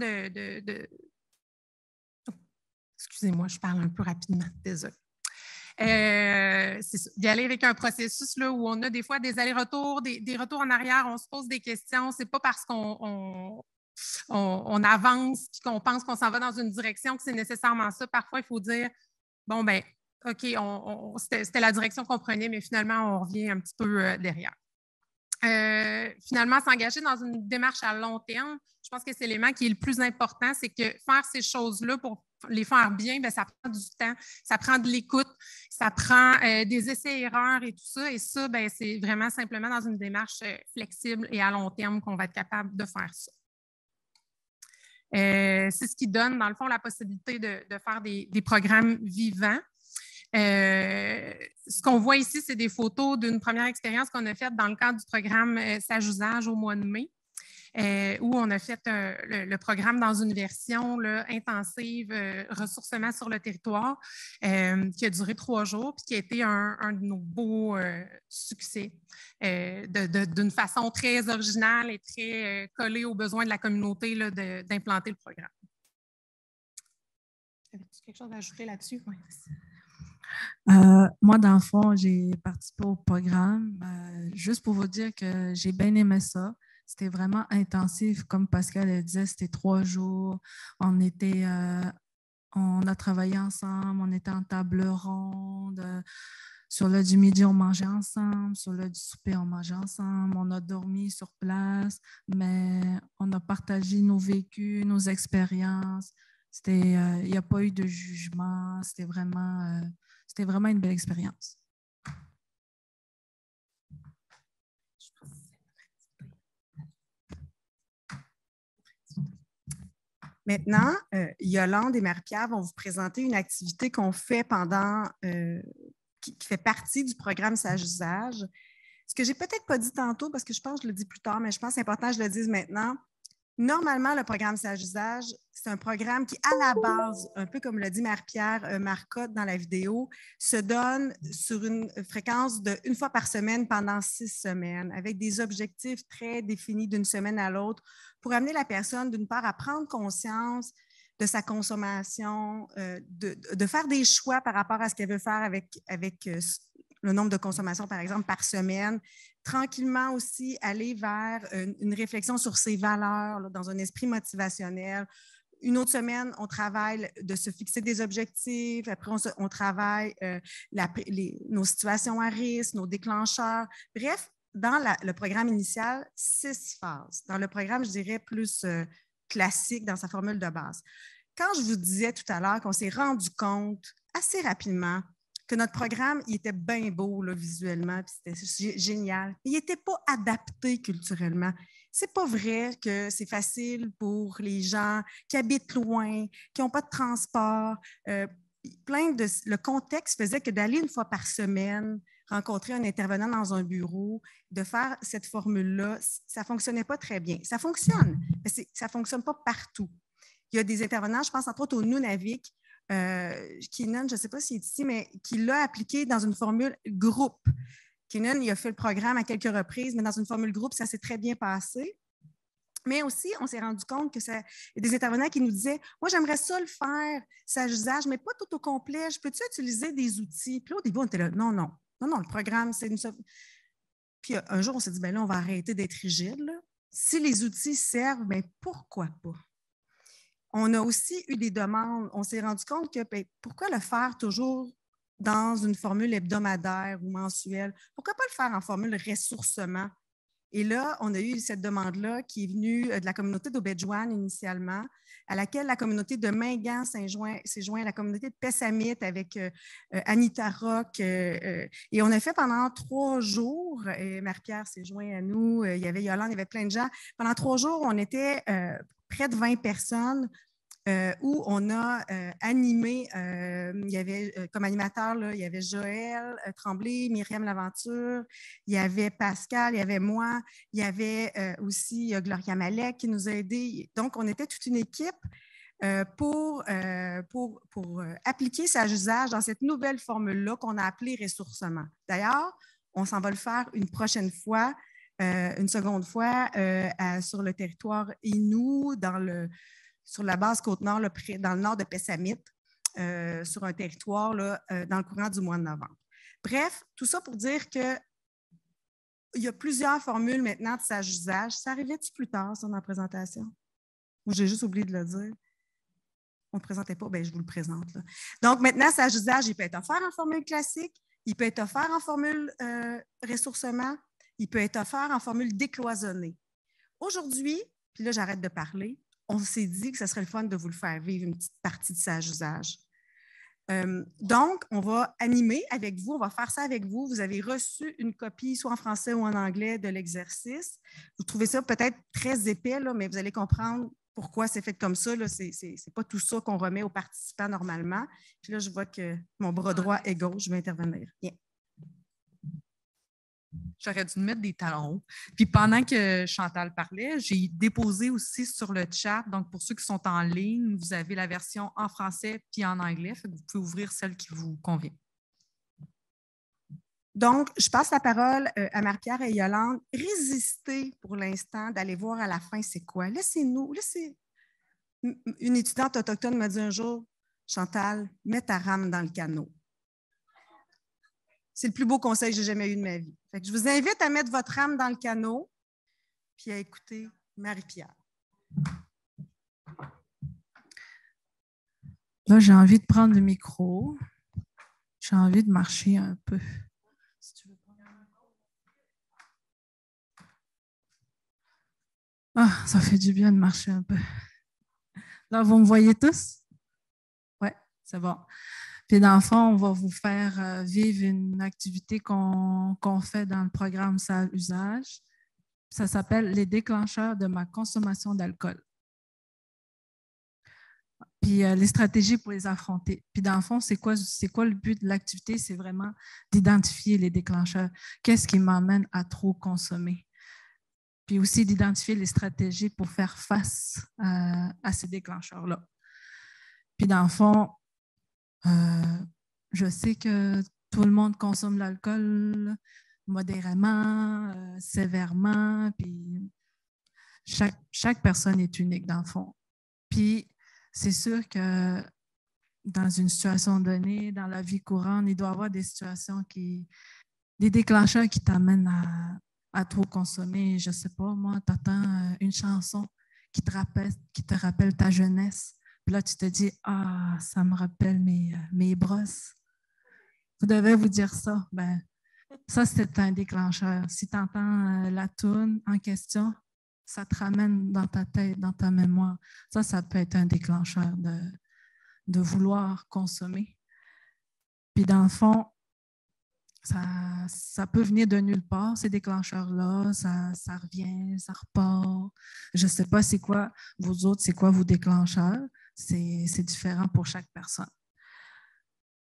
Excusez-moi, je parle un peu rapidement, désolée. C'est ça, d'y aller avec un processus là, où on a des fois des allers-retours, des retours en arrière, on se pose des questions. C'est pas parce qu'on avance et qu'on pense qu'on s'en va dans une direction que c'est nécessairement ça. Parfois, il faut dire, bon, ben OK, c'était la direction qu'on prenait, mais finalement, on revient un petit peu derrière. finalement s'engager dans une démarche à long terme. Je pense que c'est l'élément qui est le plus important, c'est que faire ces choses-là pour les faire bien, bien, ça prend du temps, ça prend de l'écoute, ça prend des essais-erreurs et tout ça. Et ça, bien, c'est vraiment simplement dans une démarche flexible et à long terme qu'on va être capable de faire ça. C'est ce qui donne, dans le fond, la possibilité de faire des programmes vivants. Ce qu'on voit ici, c'est des photos d'une première expérience qu'on a faite dans le cadre du programme Sage-Usage au mois de mai, où on a fait le programme dans une version là, intensive, ressourcement sur le territoire, qui a duré 3 jours, puis qui a été un de nos beaux succès, d'une façon très originale et très collée aux besoins de la communauté là, d'implanter le programme. Avais-tu quelque chose à ajouter là-dessus? Oui. Moi, dans le fond, j'ai participé au programme. Juste pour vous dire que j'ai bien aimé ça. C'était vraiment intensif, comme Pascal le disait, c'était 3 jours. On a travaillé ensemble, on était en table ronde. Sur l'heure du midi, on mangeait ensemble. Sur l'heure du souper, on mangeait ensemble. On a dormi sur place, mais on a partagé nos vécus, nos expériences. Il n'y a pas eu de jugement. C'était vraiment une belle expérience. Maintenant, Yolande et Marie-Pierre vont vous présenter une activité qu'on fait qui fait partie du programme Sage-Usage. Ce que je n'ai peut-être pas dit tantôt, parce que je pense que je le dis plus tard, mais je pense que c'est important que je le dise maintenant. Normalement, le programme Sage-Usage, c'est un programme qui, à la base, un peu comme l'a dit Marie-Pierre Marcotte dans la vidéo, se donne sur une fréquence d'1 fois par semaine pendant 6 semaines, avec des objectifs très définis d'une semaine à l'autre pour amener la personne, d'une part, à prendre conscience de sa consommation, de faire des choix par rapport à ce qu'elle veut faire avec le nombre de consommations, par exemple, par semaine. Tranquillement aussi aller vers une réflexion sur ses valeurs là, dans un esprit motivationnel. Une autre semaine, on travaille de se fixer des objectifs. Après, on travaille nos situations à risque, nos déclencheurs. Bref, dans le programme initial, 6 phases. Dans le programme, je dirais, plus classique dans sa formule de base. Quand je vous disais tout à l'heure qu'on s'est rendu compte assez rapidement que notre programme, il était bien beau là, visuellement, puis c'était génial. Il n'était pas adapté culturellement. C'est pas vrai que c'est facile pour les gens qui habitent loin, qui n'ont pas de transport. Le contexte faisait que d'aller 1 fois par semaine, rencontrer un intervenant dans un bureau, de faire cette formule-là, ça ne fonctionnait pas très bien. Ça fonctionne, mais ça ne fonctionne pas partout. Il y a des intervenants, je pense entre autres au Nunavik, Keenan, je ne sais pas s'il est ici, mais qui l'a appliqué dans une formule groupe. Keenan, il a fait le programme à quelques reprises, mais dans une formule groupe, ça s'est très bien passé. Mais aussi, on s'est rendu compte qu'il y a des intervenants qui nous disaient « Moi, j'aimerais ça le faire, Sage-Usage, mais pas tout au complet. Je peux-tu utiliser des outils? » Puis là, au début, on était là « Non, le programme, c'est une seule. » Puis un jour, on s'est dit « Bien là, on va arrêter d'être rigide. Là. Si les outils servent, bien pourquoi pas? » On a aussi eu des demandes. On s'est rendu compte que bien, pourquoi le faire toujours dans une formule hebdomadaire ou mensuelle? Pourquoi pas le faire en formule ressourcement? Et là, on a eu cette demande-là qui est venue de la communauté d'Obedjouan initialement, à laquelle la communauté de Mingan s'est joint à la communauté de Pessamit avec Anita Rock. Et on a fait pendant 3 jours, et Marie-Pierre s'est joint à nous, il y avait Yolande, il y avait plein de gens. Pendant 3 jours, on était près de 20 personnes où on a animé, il y avait comme animateur, là, il y avait Joël Tremblay, Myriam Laventure, il y avait Pascal, il y avait moi, il y avait aussi Gloria Malek qui nous a aidés. Donc, on était toute une équipe pour appliquer Sage-Usage dans cette nouvelle formule-là qu'on a appelée ressourcement. D'ailleurs, on s'en va le faire une prochaine fois, une seconde fois sur le territoire Innu, sur la base Côte-Nord, dans le nord de Pessamit, sur un territoire là, dans le courant du mois de novembre. Bref, tout ça pour dire qu'il y a plusieurs formules maintenant de Sage-Usage. Ça arrivait-tu plus tard, ça, dans la présentation? Ou j'ai juste oublié de le dire? On ne le présentait pas? Bien, je vous le présente. Là. Donc, maintenant, Sage-Usage, il peut être offert en formule classique, il peut être offert en formule ressourcement, il peut être offert en formule décloisonnée. Aujourd'hui, puis là, j'arrête de parler, on s'est dit que ce serait le fun de vous le faire vivre une petite partie de sage-usage. Donc, on va animer avec vous, on va faire ça avec vous. Vous avez reçu une copie, soit en français ou en anglais, de l'exercice. Vous trouvez ça peut-être très épais, là, mais vous allez comprendre pourquoi c'est fait comme ça. Ce n'est pas tout ça qu'on remet aux participants normalement. Puis là, je vois que mon bras droit est gauche, je vais intervenir. Bien. J'aurais dû mettre des talons hauts. Puis pendant que Chantal parlait, j'ai déposé aussi sur le chat. Donc, pour ceux qui sont en ligne, vous avez la version en français puis en anglais. Fait que vous pouvez ouvrir celle qui vous convient. Donc, je passe la parole à Marie-Pierre et Yolande. Résistez pour l'instant d'aller voir à la fin c'est quoi. Laissez-nous. Une étudiante autochtone m'a dit un jour, Chantal, mets ta rame dans le canot. C'est le plus beau conseil que j'ai jamais eu de ma vie. Fait que je vous invite à mettre votre rame dans le canot puis à écouter Marie-Pierre. Là, j'ai envie de prendre le micro. J'ai envie de marcher un peu. Si tu veux prendre un micro. Ah, ça fait du bien de marcher un peu. Là, vous me voyez tous? Oui, c'est bon. Puis dans le fond, on va vous faire vivre une activité qu'on fait dans le programme Sage Usage. Ça s'appelle les déclencheurs de ma consommation d'alcool. Puis les stratégies pour les affronter. Puis dans le fond, c'est quoi le but de l'activité? C'est vraiment d'identifier les déclencheurs. Qu'est-ce qui m'amène à trop consommer? Puis aussi d'identifier les stratégies pour faire face à ces déclencheurs-là. Puis dans le fond, je sais que tout le monde consomme l'alcool modérément, sévèrement, puis chaque personne est unique dans le fond. Puis c'est sûr que dans une situation donnée, dans la vie courante, il doit y avoir des situations des déclencheurs qui t'amènent à trop consommer. Je ne sais pas, moi, tu entends une chanson qui te rappelle ta jeunesse. Puis là, tu te dis, ah, ça me rappelle mes brosses. Vous devez vous dire ça. Ben, ça, c'est un déclencheur. Si tu entends la toune en question, ça te ramène dans ta tête, dans ta mémoire. Ça peut être un déclencheur de vouloir consommer. Puis dans le fond, ça peut venir de nulle part, ces déclencheurs-là. Ça revient, ça repart. Je ne sais pas c'est quoi vos déclencheurs. C'est différent pour chaque personne.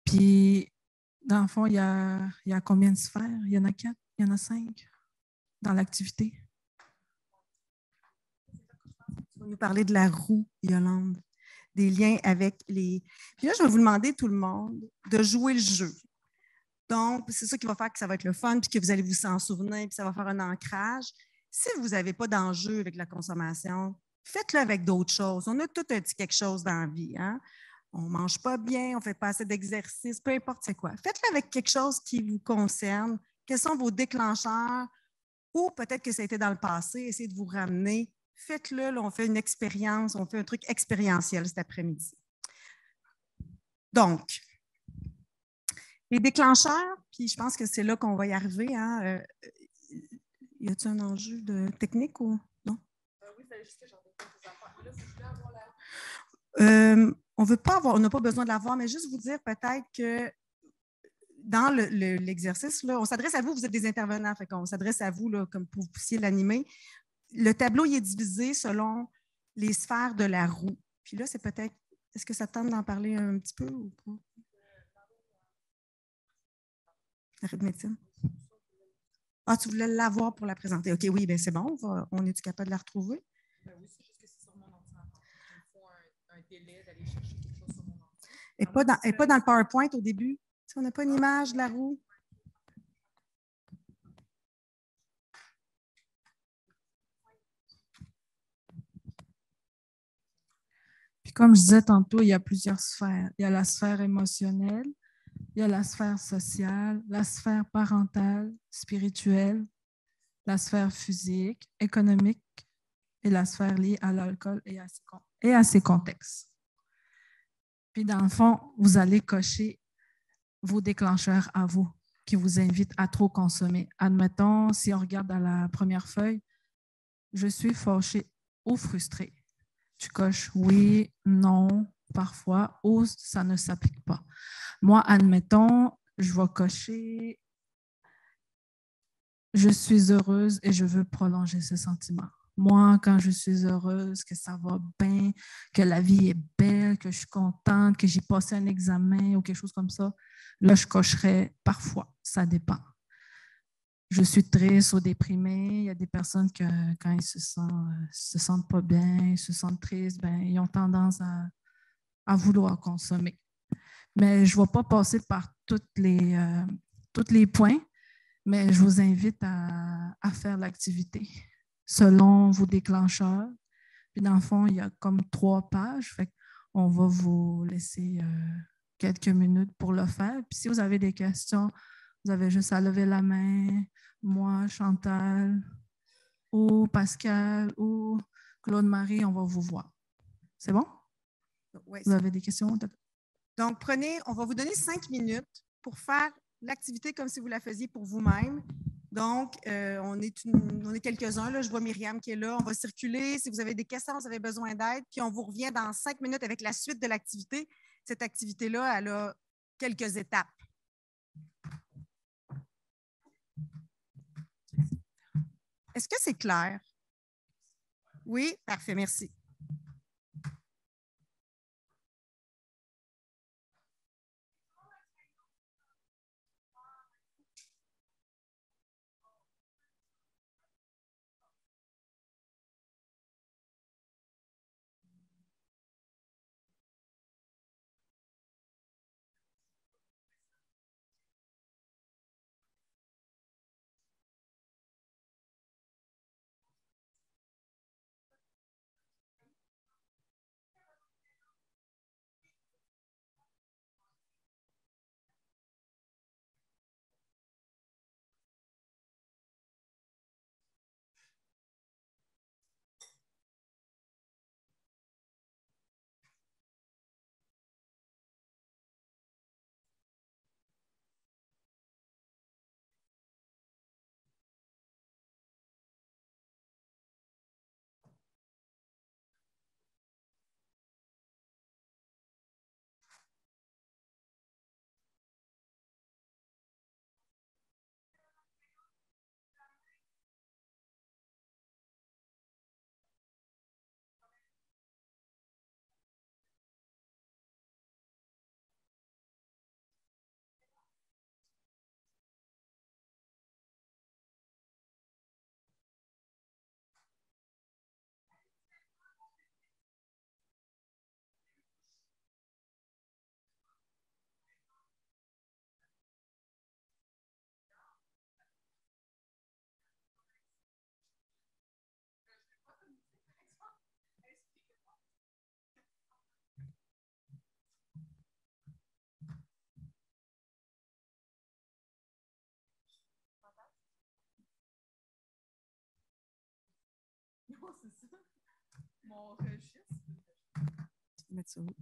Puis, dans le fond, il y a combien de sphères? Il y en a 4, il y en a 5 dans l'activité. Tu vas nous parler de la roue, Yolande, des liens avec les... Puis là, je vais vous demander, tout le monde, de jouer le jeu. Donc, c'est ça qui va faire que ça va être le fun, puis que vous allez vous s'en souvenir, puis ça va faire un ancrage. Si vous n'avez pas d'enjeu avec la consommation, faites-le avec d'autres choses. On a tout un petit quelque chose dans la vie. Hein? On ne mange pas bien, on ne fait pas assez d'exercice, peu importe c'est quoi. Faites-le avec quelque chose qui vous concerne. Quels sont vos déclencheurs? Ou peut-être que ça a été dans le passé, essayez de vous ramener. Faites-le, là, on fait une expérience, on fait un truc expérientiel cet après-midi. Donc, les déclencheurs, puis je pense que c'est là qu'on va y arriver. Hein? Y a-t-il un enjeu de technique ou non? Oui, c'est juste que j'en ai pas des affaires. Là, si je voulais avoir on n'a pas besoin de l'avoir, mais juste vous dire peut-être que dans l'exercice, on s'adresse à vous, vous êtes des intervenants, fait qu'on s'adresse à vous là, comme pour que vous puissiez l'animer. Le tableau il est divisé selon les sphères de la roue. Puis là, c'est peut-être, est-ce que ça tente d'en parler un petit peu ou pas? Arrêt de médecine. Ah, tu voulais l'avoir pour la présenter. OK, oui, bien c'est bon. On est-tu capable de la retrouver? Oui, c'est juste que c'est sur mon ordinateur. Il faut un délai d'aller chercher quelque chose sur mon ordinateur. Elle n'est pas dans le PowerPoint au début? Si on n'a pas une image de la roue? Puis comme je disais tantôt, il y a plusieurs sphères. Il y a la sphère émotionnelle, il y a la sphère sociale, la sphère parentale, spirituelle, la sphère physique, économique et la sphère liée à l'alcool et à ses contextes. Puis dans le fond, vous allez cocher vos déclencheurs à vous. qui vous invite à trop consommer. Admettons, si on regarde à la première feuille, je suis fâchée ou frustrée. Tu coches oui, non, parfois, ou ça ne s'applique pas. Moi, admettons, je vais cocher je suis heureuse et je veux prolonger ce sentiment. Moi, quand je suis heureuse, que ça va bien, que la vie est belle, que je suis contente, que j'ai passé un examen ou quelque chose comme ça, là, je cocherais parfois. Ça dépend. Je suis triste ou déprimée. Il y a des personnes que, quand ils se sentent pas bien, ils se sentent tristes, ben, ils ont tendance à vouloir consommer. Mais je ne vais pas passer par tous les points, mais je vous invite à faire l'activité selon vos déclencheurs. Puis dans le fond, il y a comme 3 pages. Fait qu'on va vous laisser quelques minutes pour le faire. Puis si vous avez des questions, vous avez juste à lever la main. Moi, Chantal, ou Pascal, ou Claude-Marie, on va vous voir. C'est bon? Oui, vous avez des questions? Donc, on va vous donner 5 minutes pour faire l'activité comme si vous la faisiez pour vous-même. Donc, on est quelques-uns. Là. Je vois Myriam qui est là. On va circuler. Si vous avez des questions, vous avez besoin d'aide. Puis, on vous revient dans 5 minutes avec la suite de l'activité. Cette activité-là, elle a quelques étapes. Est-ce que c'est clair? Oui? Parfait, merci. Non, c'est ça. Mon registre. Mettre ça où?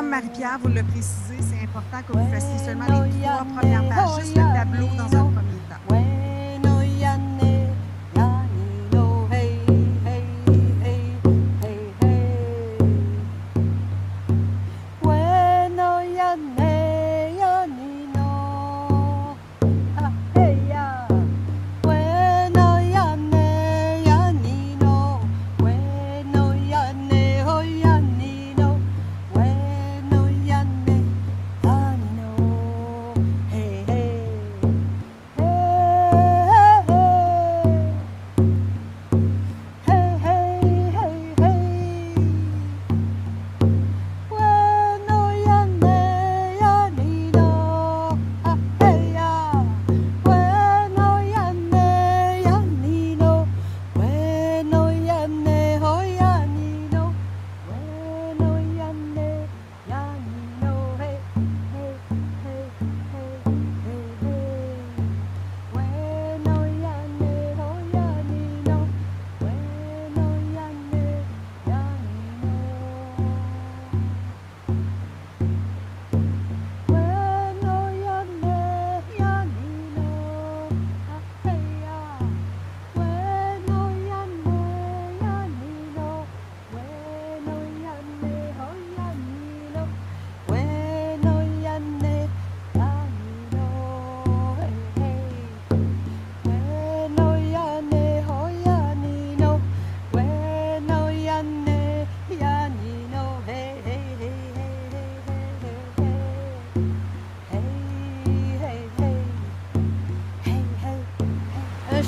Marie-Pierre, vous le précisez, c'est important que vous fassiez seulement les 3 premières pages, juste le tableau dans un premier temps.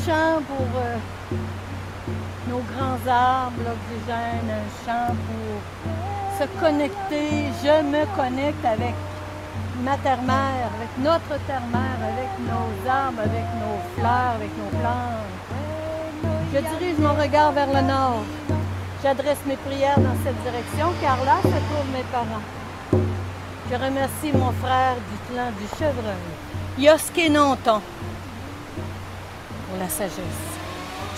chant pour nos grands arbres, l'oxygène, un chant pour se connecter. Je me connecte avec ma terre-mère, avec notre terre-mère, avec nos arbres, avec nos fleurs, avec nos plantes. Je dirige mon regard vers le nord. J'adresse mes prières dans cette direction car là se trouvent mes parents. Je remercie mon frère du clan du chevreuil, Yoskenonton, pour la sagesse.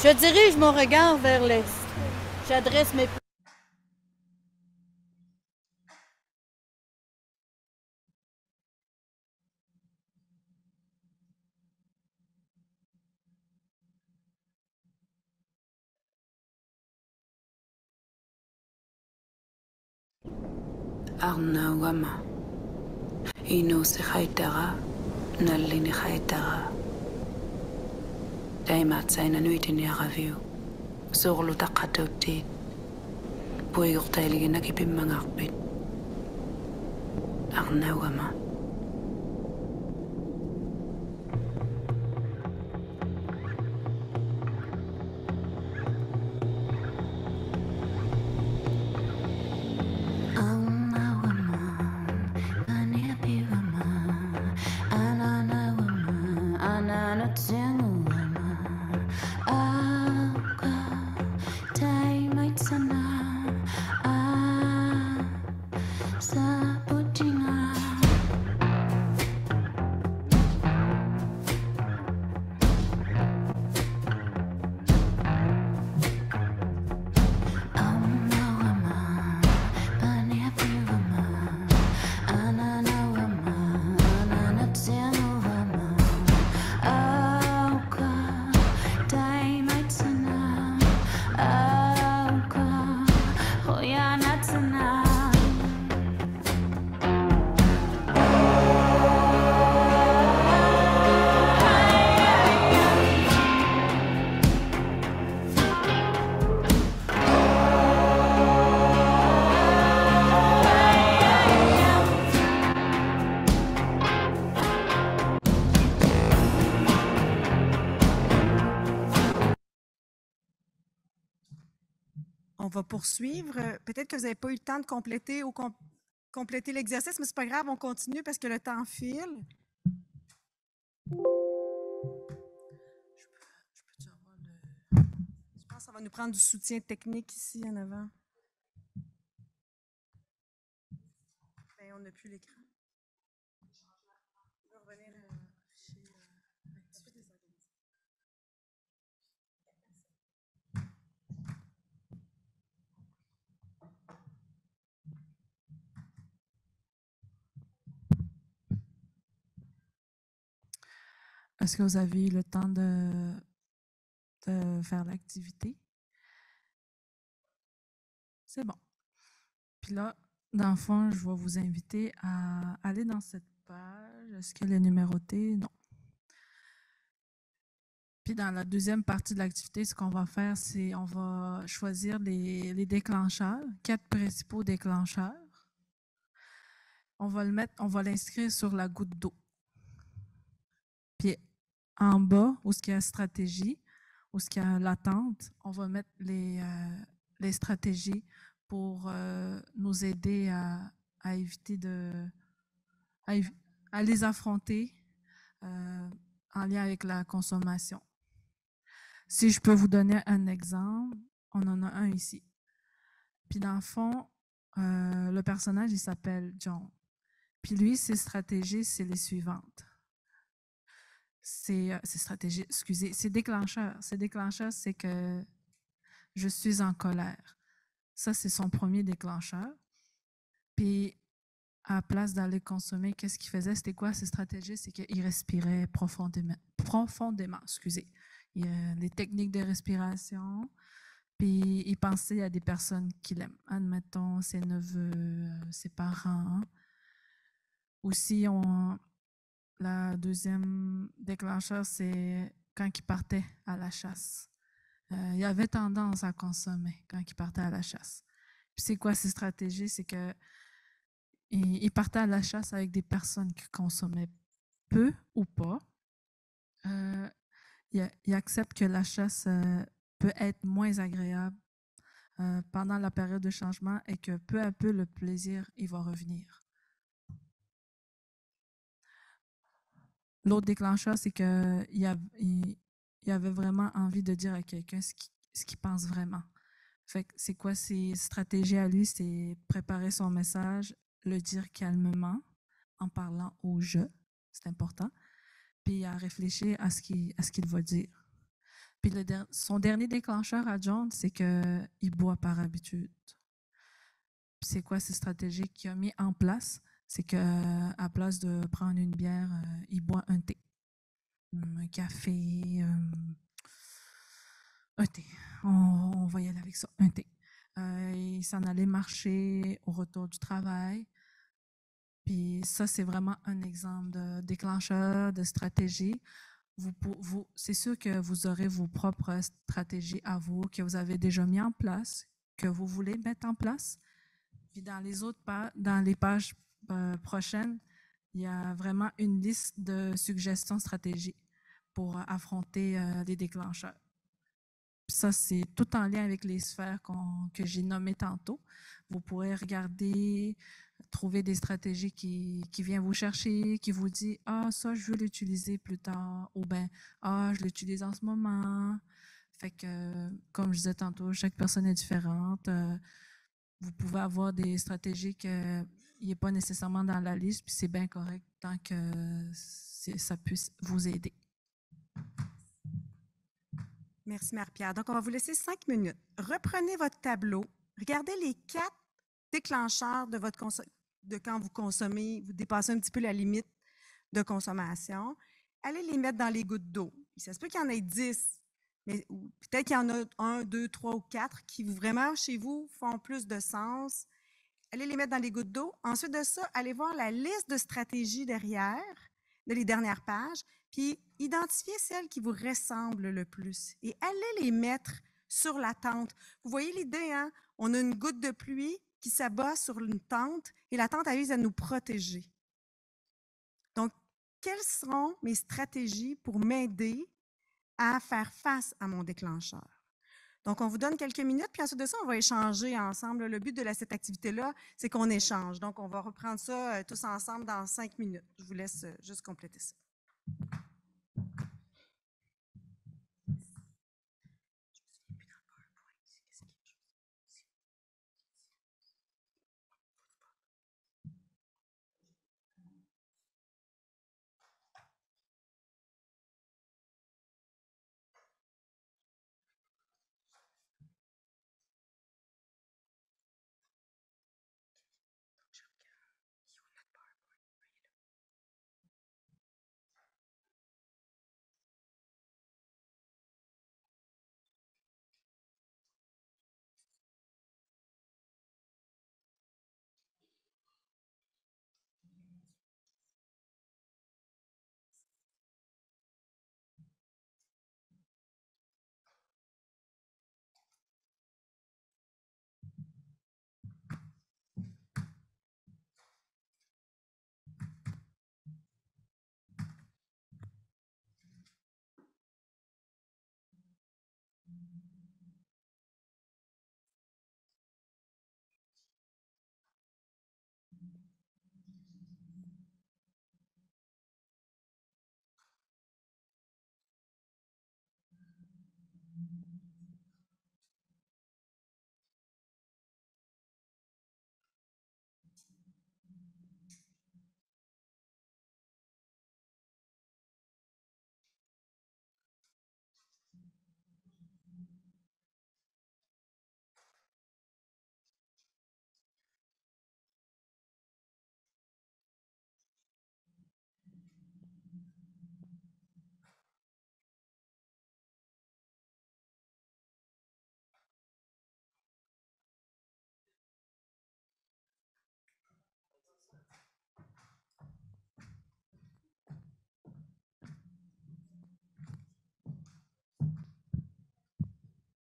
Je dirige mon regard vers l'est. J'adresse mes prières. Arna wama ino se haitara nallini haitara daimat saina nuitini araviu sorlu taqatautit puigurtailigina kipimmangarpit Arna wama On va poursuivre. Peut-être que vous n'avez pas eu le temps de compléter ou compléter l'exercice, mais ce n'est pas grave, on continue parce que le temps file. Je pense que ça va nous prendre du soutien technique ici en avant. Ben, on n'a plus l'écran. On va revenir chez l'activité des organismes. Est-ce que vous avez eu le temps de faire l'activité? C'est bon. Puis là, dans le fond, je vais vous inviter à aller dans cette page. Est-ce qu'elle est numérotée? Non. Puis dans la deuxième partie de l'activité, ce qu'on va faire, c'est on va choisir les déclencheurs, 4 principaux déclencheurs. On va l'inscrire sur la goutte d'eau. Puis en bas, où il y a stratégie, où il y a l'attente, on va mettre les stratégies pour nous aider à éviter à les affronter en lien avec la consommation. Si je peux vous donner un exemple, on en a un ici. Puis dans le fond, le personnage, il s'appelle John. Puis lui, ses stratégies, c'est les suivantes. Ses stratégies, excusez, ses déclencheurs. Ses déclencheurs, c'est que je suis en colère. Ça, c'est son premier déclencheur. Puis, à la place d'aller consommer, qu'est-ce qu'il faisait? C'était quoi ses stratégies? C'est qu'il respirait profondément, excusez. Il y a les techniques de respiration, puis il pensait à des personnes qu'il aime. Admettons, ses neveux, ses parents. Aussi, la deuxième déclencheur, c'est quand il partait à la chasse. Il avait tendance à consommer quand il partait à la chasse. Puis c'est quoi ses stratégies? C'est que il partait à la chasse avec des personnes qui consommaient peu ou pas. il accepte que la chasse peut être moins agréable pendant la période de changement et que peu à peu, le plaisir, il va revenir. L'autre déclencheur, c'est qu'il avait vraiment envie de dire à quelqu'un ce qu'il pense vraiment. Fait que c'est quoi ses stratégies à lui? C'est préparer son message, le dire calmement, en parlant au « je », c'est important, puis à réfléchir à ce qu'il va dire. Puis son dernier déclencheur à John, c'est qu'il boit par habitude. Puis c'est quoi ces stratégies qu'il a mis en place? C'est qu'à place de prendre une bière, il boit un thé, un café, un thé. On va y aller avec ça, un thé. Il s'en allait marcher au retour du travail. Puis ça, c'est vraiment un exemple de déclencheur, de stratégie. C'est sûr que vous aurez vos propres stratégies à vous, que vous avez déjà mis en place, que vous voulez mettre en place. Puis dans les pages prochaines, il y a vraiment une liste de suggestions stratégiques pour affronter les déclencheurs. Puis ça, c'est tout en lien avec les sphères que j'ai nommées tantôt. Vous pourrez regarder, trouver des stratégies qui viennent vous chercher, qui vous dit « Ah, ça, je veux l'utiliser plus tard » ou bien « Ah, je l'utilise en ce moment ». Fait que, comme je disais tantôt, chaque personne est différente. Vous pouvez avoir des stratégies qui n'est pas nécessairement dans la liste, puis c'est bien correct tant que ça puisse vous aider. Merci, Marie-Pierre. Donc, on va vous laisser 5 minutes. Reprenez votre tableau. Regardez les 4 déclencheurs de quand vous consommez, vous dépassez un petit peu la limite de consommation. Allez les mettre dans les gouttes d'eau. Ça se peut qu'il y en ait 10, mais peut-être qu'il y en a 1, 2, 3 ou 4 qui vraiment, chez vous, font plus de sens. Allez les mettre dans les gouttes d'eau. Ensuite de ça, allez voir la liste de stratégies derrière, les dernières pages, puis identifiez celles qui vous ressemblent le plus et allez les mettre sur la tente. Vous voyez l'idée, hein? On a une goutte de pluie qui s'abat sur une tente et la tente, elle vise à nous protéger. Donc, quelles seront mes stratégies pour m'aider à faire face à mon déclencheur? Donc, on vous donne quelques minutes, puis ensuite de ça, on va échanger ensemble. Le but de cette activité-là, c'est qu'on échange. Donc, on va reprendre ça tous ensemble dans 5 minutes. Je vous laisse juste compléter ça.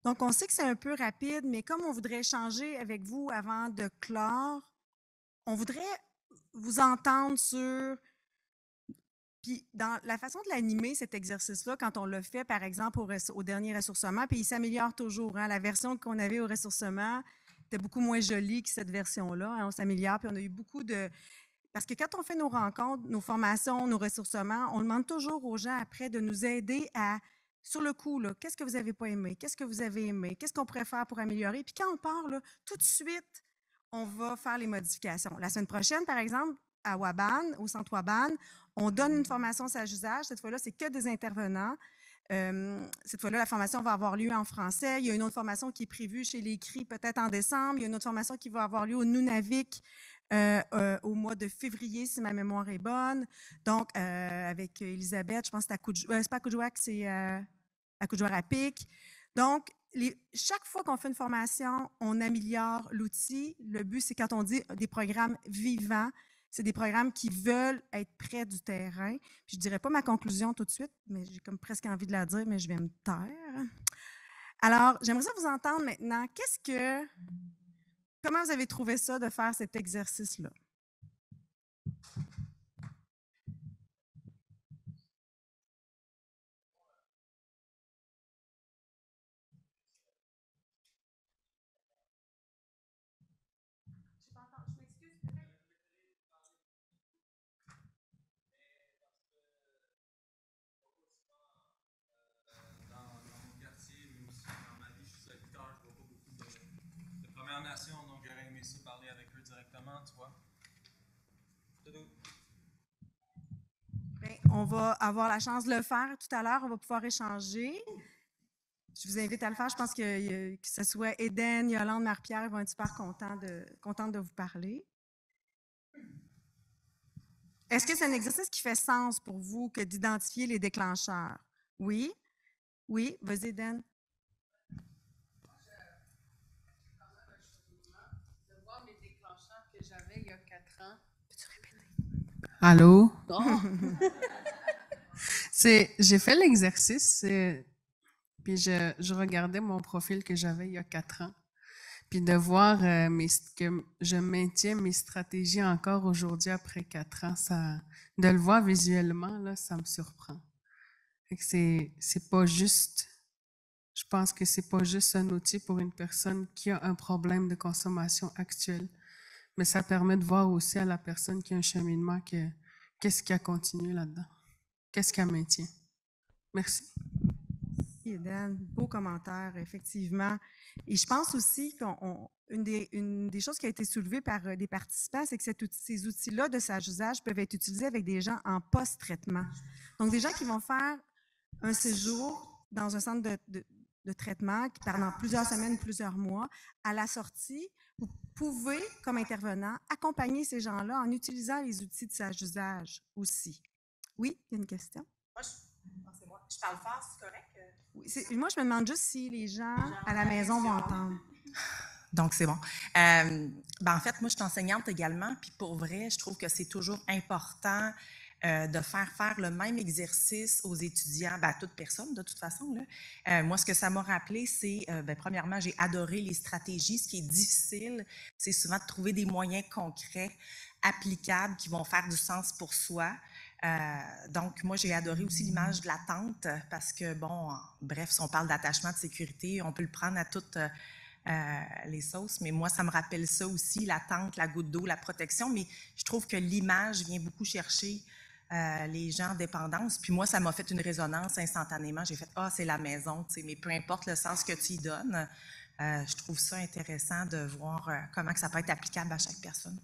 Donc, on sait que c'est un peu rapide, mais comme on voudrait échanger avec vous avant de clore, on voudrait vous entendre sur... Puis, dans la façon de l'animer, cet exercice-là, quand on l'a fait, par exemple, au dernier ressourcement, puis il s'améliore toujours. Hein? La version qu'on avait au ressourcement était beaucoup moins jolie que cette version-là. Hein? On s'améliore, puis on a eu beaucoup de... Parce que quand on fait nos rencontres, nos formations, nos ressourcements, on demande toujours aux gens après de nous aider à, sur le coup, qu'est-ce que vous n'avez pas aimé? Qu'est-ce que vous avez aimé? Qu'est-ce qu'on pourrait faire pour améliorer? Puis quand on part, là, tout de suite, on va faire les modifications. La semaine prochaine, par exemple, à Waban, au centre Waban, on donne une formation sage usage. Cette fois-là, c'est que des intervenants. Cette fois-là, la formation va avoir lieu en français. Il y a une autre formation qui est prévue chez les CRI peut-être en décembre. Il y a une autre formation qui va avoir lieu au Nunavik au mois de février, si ma mémoire est bonne. Donc, avec Elisabeth, je pense que c'est pas à Coudjouac, c'est à Coudjouac-à-Pic. Donc, chaque fois qu'on fait une formation, on améliore l'outil. Le but, c'est quand on dit des programmes vivants, c'est des programmes qui veulent être près du terrain. Puis je ne dirais pas ma conclusion tout de suite, mais j'ai comme presque envie de la dire, mais je vais me taire. Alors, j'aimerais ça vous entendre maintenant. Comment vous avez trouvé ça de faire cet exercice-là? Nation, donc j'aurais aimé ça parler avec eux directement, tu vois. Bien, on va avoir la chance de le faire tout à l'heure. On va pouvoir échanger. Je vous invite à le faire. Je pense que ce soit Eden, Yolande, Marie-Pierre, ils vont être super contentes de vous parler. Est-ce que c'est un exercice qui fait sens pour vous que d'identifier les déclencheurs? Oui? Oui? Vas-y, Eden. J'avais il y a 4 ans. Peux-tu répéter? Allô? Oh. J'ai fait l'exercice, puis je regardais mon profil que j'avais il y a 4 ans. Puis de voir que je maintiens mes stratégies encore aujourd'hui après 4 ans, de le voir visuellement, là, ça me surprend. C'est pas juste, je pense que c'est pas juste un outil pour une personne qui a un problème de consommation actuel. Mais ça permet de voir aussi à la personne qui a un cheminement qu'est-ce qui a continué là-dedans, qu'est-ce qui a maintient. Merci. Merci, Eden. Beau commentaire, effectivement. Et je pense aussi qu'une des choses qui a été soulevée par des participants, c'est que ces outils-là de sage usage peuvent être utilisés avec des gens en post-traitement. Donc, des gens qui vont faire un séjour dans un centre de traitement pendant plusieurs semaines, plusieurs mois. À la sortie, vous pouvez, comme intervenant, accompagner ces gens-là en utilisant les outils de sage usage aussi. Oui, il y a une question? Moi, c'est moi. Je parle fort, c'est correct? Oui, moi, je me demande juste si les gens à la maison vont entendre. Donc, c'est bon. En fait, moi, je suis enseignante également, puis pour vrai, je trouve que c'est toujours important de faire le même exercice aux étudiants, à toute personne de toute façon. Là. Moi, ce que ça m'a rappelé, c'est, premièrement, j'ai adoré les stratégies. Ce qui est difficile, c'est souvent de trouver des moyens concrets, applicables, qui vont faire du sens pour soi. Donc, moi, j'ai adoré aussi l'image de la tente parce que, bref, si on parle d'attachement, de sécurité, on peut le prendre à toutes les sauces, mais moi, ça me rappelle ça aussi, la tente, la goutte d'eau, la protection, mais je trouve que l'image vient beaucoup chercher les gens en dépendance. Puis moi, ça m'a fait une résonance instantanément. J'ai fait « Ah, c'est la maison », mais peu importe le sens que tu y donnes, je trouve ça intéressant de voir comment que ça peut être applicable à chaque personne.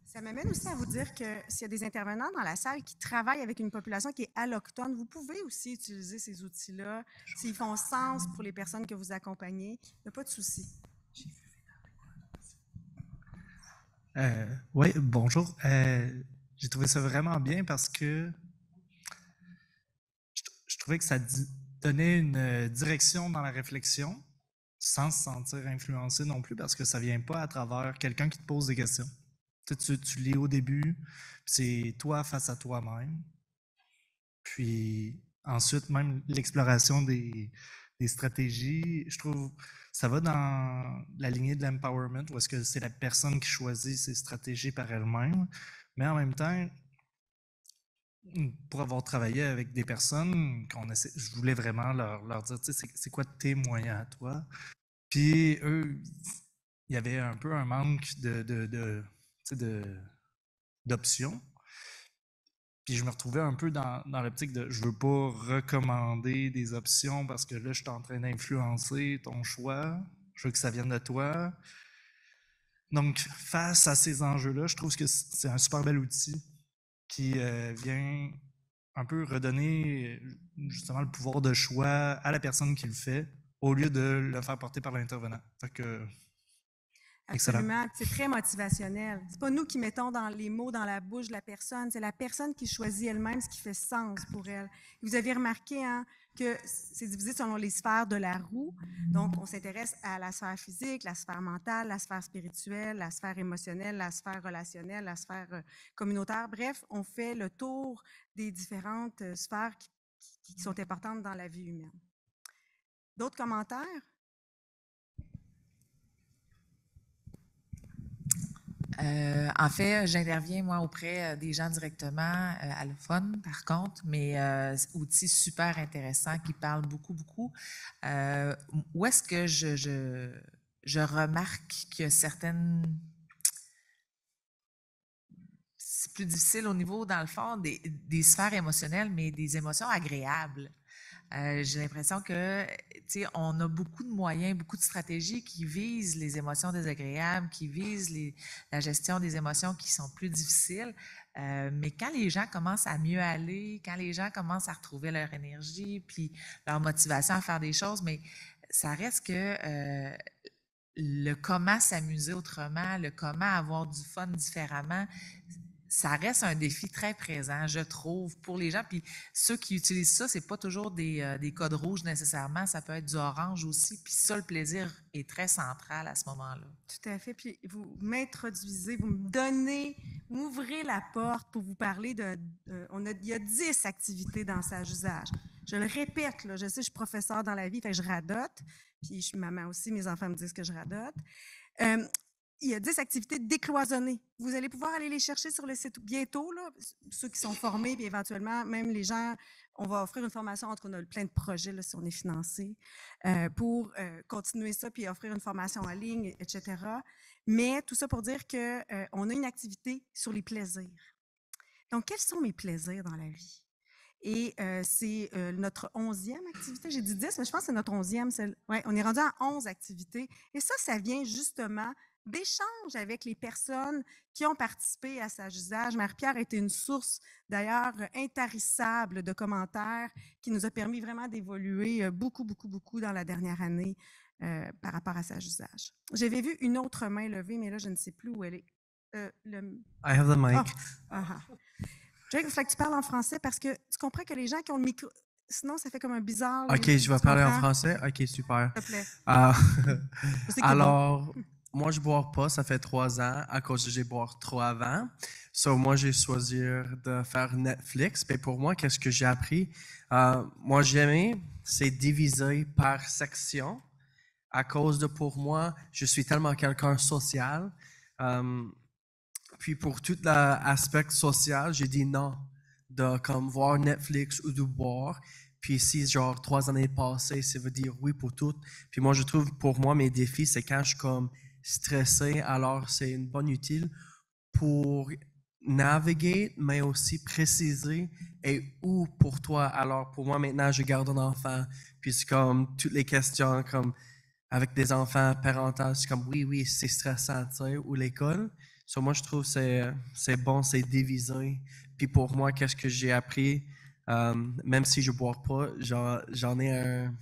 Ça m'amène aussi à vous dire que s'il y a des intervenants dans la salle qui travaillent avec une population qui est allochtone, vous pouvez aussi utiliser ces outils-là s'ils font sens pour les personnes que vous accompagnez. Il n'y a pas de souci. Oui, bonjour. J'ai trouvé ça vraiment bien parce que je trouvais que ça donnait une direction dans la réflexion sans se sentir influencé non plus parce que ça ne vient pas à travers quelqu'un qui te pose des questions. Tu lis au début, c'est toi face à toi-même. Puis ensuite, même l'exploration des stratégies, je trouve ça va dans la lignée de l'empowerment, où est-ce que c'est la personne qui choisit ses stratégies par elle-même. Mais en même temps, pour avoir travaillé avec des personnes, je voulais vraiment leur dire, tu sais, c'est quoi tes moyens à toi? Puis eux, il y avait un peu un manque d'options. Puis je me retrouvais un peu dans l'optique de je veux pas recommander des options parce que là, je suis en train d'influencer ton choix. Je veux que ça vienne de toi. Donc, face à ces enjeux-là, je trouve que c'est un super bel outil qui vient un peu redonner justement le pouvoir de choix à la personne qui le fait au lieu de le faire porter par l'intervenant. Fait que, absolument. C'est très motivationnel. C'est pas nous qui mettons les mots dans la bouche de la personne, c'est la personne qui choisit elle-même ce qui fait sens pour elle. Vous avez remarqué que c'est divisé selon les sphères de la roue. Donc, on s'intéresse à la sphère physique, la sphère mentale, la sphère spirituelle, la sphère émotionnelle, la sphère relationnelle, la sphère communautaire. Bref, on fait le tour des différentes sphères qui sont importantes dans la vie humaine. D'autres commentaires? En fait, j'interviens, moi, auprès des gens directement, allophones, par contre, mais outil super intéressant qui parle beaucoup. Où est-ce que je remarque qu'il y a certaines... C'est plus difficile au niveau, dans le fond, des sphères émotionnelles, mais des émotions agréables. J'ai l'impression que, tu sais, on a beaucoup de moyens, beaucoup de stratégies qui visent les émotions désagréables, qui visent la gestion des émotions qui sont plus difficiles. Mais quand les gens commencent à mieux aller, quand les gens commencent à retrouver leur énergie, puis leur motivation à faire des choses, mais ça reste que le comment s'amuser autrement, le comment avoir du fun différemment, ça reste un défi très présent, je trouve, pour les gens. Puis ceux qui utilisent ça, c'est pas toujours des codes rouges nécessairement, ça peut être du orange aussi. Puis ça, le plaisir est très central à ce moment-là. Tout à fait. Puis vous m'introduisez, vous m'ouvrez la porte pour vous parler il y a 10 activités dans Sage-Usage. Je le répète, là, je sais, je suis professeure dans la vie, fait que je radote. Puis je suis maman aussi, mes enfants me disent que je radote. Il y a 10 activités décloisonnées. Vous allez pouvoir aller les chercher sur le site bientôt, là, ceux qui sont formés, puis éventuellement, même les gens, on va offrir une formation, on a plein de projets, là, si on est financé, pour continuer ça, puis offrir une formation en ligne, etc. Mais tout ça pour dire qu'on a une activité sur les plaisirs. Donc, quels sont mes plaisirs dans la vie? Et c'est notre 11e activité. J'ai dit 10, mais je pense que c'est notre 11e. Ouais, on est rendu à 11 activités. Et ça vient justement d'échanges avec les personnes qui ont participé à Sage-Usage. Marie-Pierre a été une source, d'ailleurs, intarissable de commentaires qui nous a permis vraiment d'évoluer beaucoup dans la dernière année par rapport à Sage-Usage. J'avais vu une autre main levée, mais là, je ne sais plus où elle est. I have the mic. Drake, il faut que tu parles en français parce que tu comprends que les gens qui ont le micro... Sinon, ça fait comme un bizarre... OK, je vais parler en français. OK, super. S'il te plaît. Alors... Moi, je ne bois pas, ça fait 3 ans, à cause que j'ai bois trop avant. Moi, j'ai choisi de faire Netflix. Mais pour moi, qu'est-ce que j'ai appris? Moi, j'aimais, c'est diviser par section. À cause de, pour moi, je suis tellement quelqu'un social. Puis pour tout l'aspect social, j'ai dit non, de comme voir Netflix ou de boire. Puis si, genre, 3 années passées, ça veut dire oui pour tout. Puis moi, je trouve, pour moi, mes défis, c'est quand je suis comme stressé, alors c'est une bonne utile pour naviguer, mais aussi préciser et où pour toi. Alors pour moi, maintenant, je garde un enfant, puis c'est comme toutes les questions, comme avec des enfants parentaux, c'est comme oui, c'est stressant, tu sais, ou l'école. Moi, je trouve que c'est bon, c'est divisé. Puis pour moi, qu'est-ce que j'ai appris, même si je ne bois pas, j'en ai un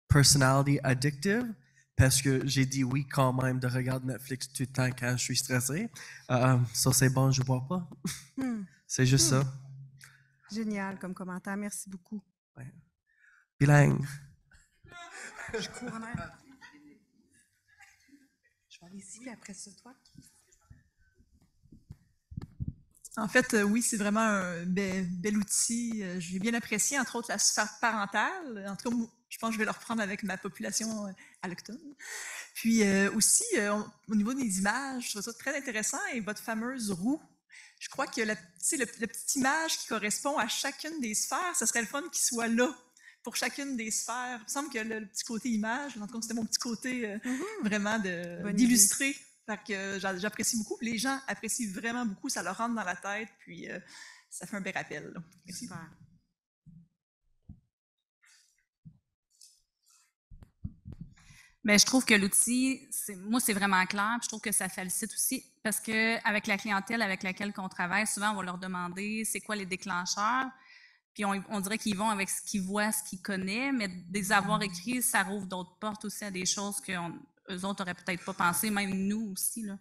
personality addictive. Parce que j'ai dit oui quand même de regarder Netflix tout le temps quand je suis stressé. Ça, c'est bon, je ne bois pas. C'est juste ça. Génial comme commentaire. Merci beaucoup. Ouais. Bilingue. Je cours en arrière. Je vais aller ici, puis après ça, toi. En fait, oui, c'est vraiment un bel outil. J'ai bien apprécié, entre autres, la sphère parentale. En tout cas, je pense que je vais le reprendre avec ma population allochtone. Puis aussi, au niveau des images, je trouve ça très intéressant. Et votre fameuse roue, Je crois que la petite image qui correspond à chacune des sphères, ce serait le fun qu'il soit là pour chacune des sphères. Il me semble que le petit côté image, en tout cas, c'était mon petit côté vraiment d'illustrer. Fait que j'apprécie beaucoup. Les gens apprécient vraiment beaucoup. Ça leur rentre dans la tête, puis ça fait un bel rappel. Là. Merci. Super. Bien, je trouve que l'outil, moi, c'est vraiment clair. Puis je trouve que ça félicite aussi parce qu'avec la clientèle avec laquelle on travaille, souvent, on va leur demander c'est quoi les déclencheurs. Puis on dirait qu'ils vont avec ce qu'ils voient, ce qu'ils connaissent, mais des avoirs écrits, ça rouvre d'autres portes aussi à des choses qu'eux autres n'auraient peut-être pas pensé, même nous aussi. Là.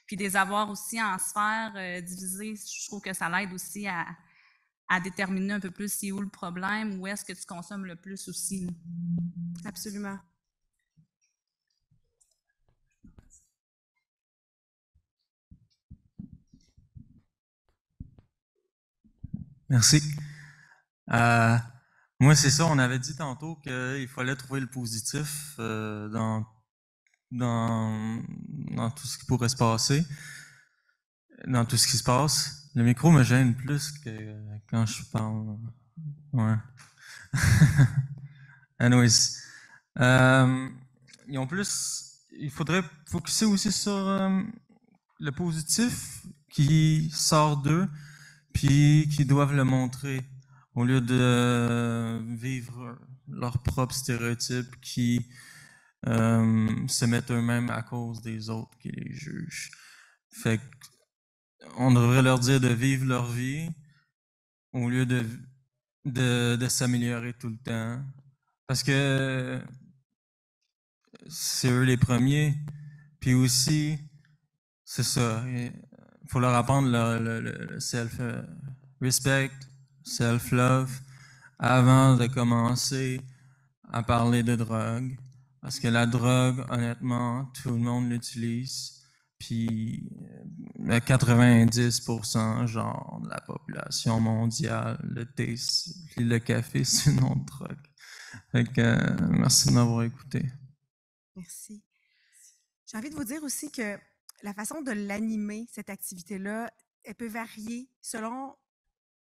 Puis des avoirs aussi en sphères divisées, je trouve que ça l'aide aussi à déterminer un peu plus c'est où le problème, où est-ce que tu consommes le plus aussi. Là. Absolument. Merci. Moi, c'est ça, on avait dit tantôt qu'il fallait trouver le positif dans tout ce qui pourrait se passer, dans tout ce qui se passe. Le micro me gêne plus que quand je parle. Ouais. Anyways. Il faudrait focuser aussi sur le positif qui sort d'eux, puis qui doivent le montrer, au lieu de vivre leurs propres stéréotypes qui se mettent eux-mêmes à cause des autres qui les jugent. Fait qu'on devrait leur dire de vivre leur vie au lieu de s'améliorer tout le temps. Parce que c'est eux les premiers. Puis aussi, c'est ça. Il faut leur apprendre le self-respect, self-love, avant de commencer à parler de drogue. Parce que la drogue, honnêtement, tout le monde l'utilise. Puis 90% genre de la population mondiale, le thé, le café, c'est une autre drogue. Fait que merci de m'avoir écouté. Merci. J'ai envie de vous dire aussi que la façon de l'animer, cette activité-là, elle peut varier selon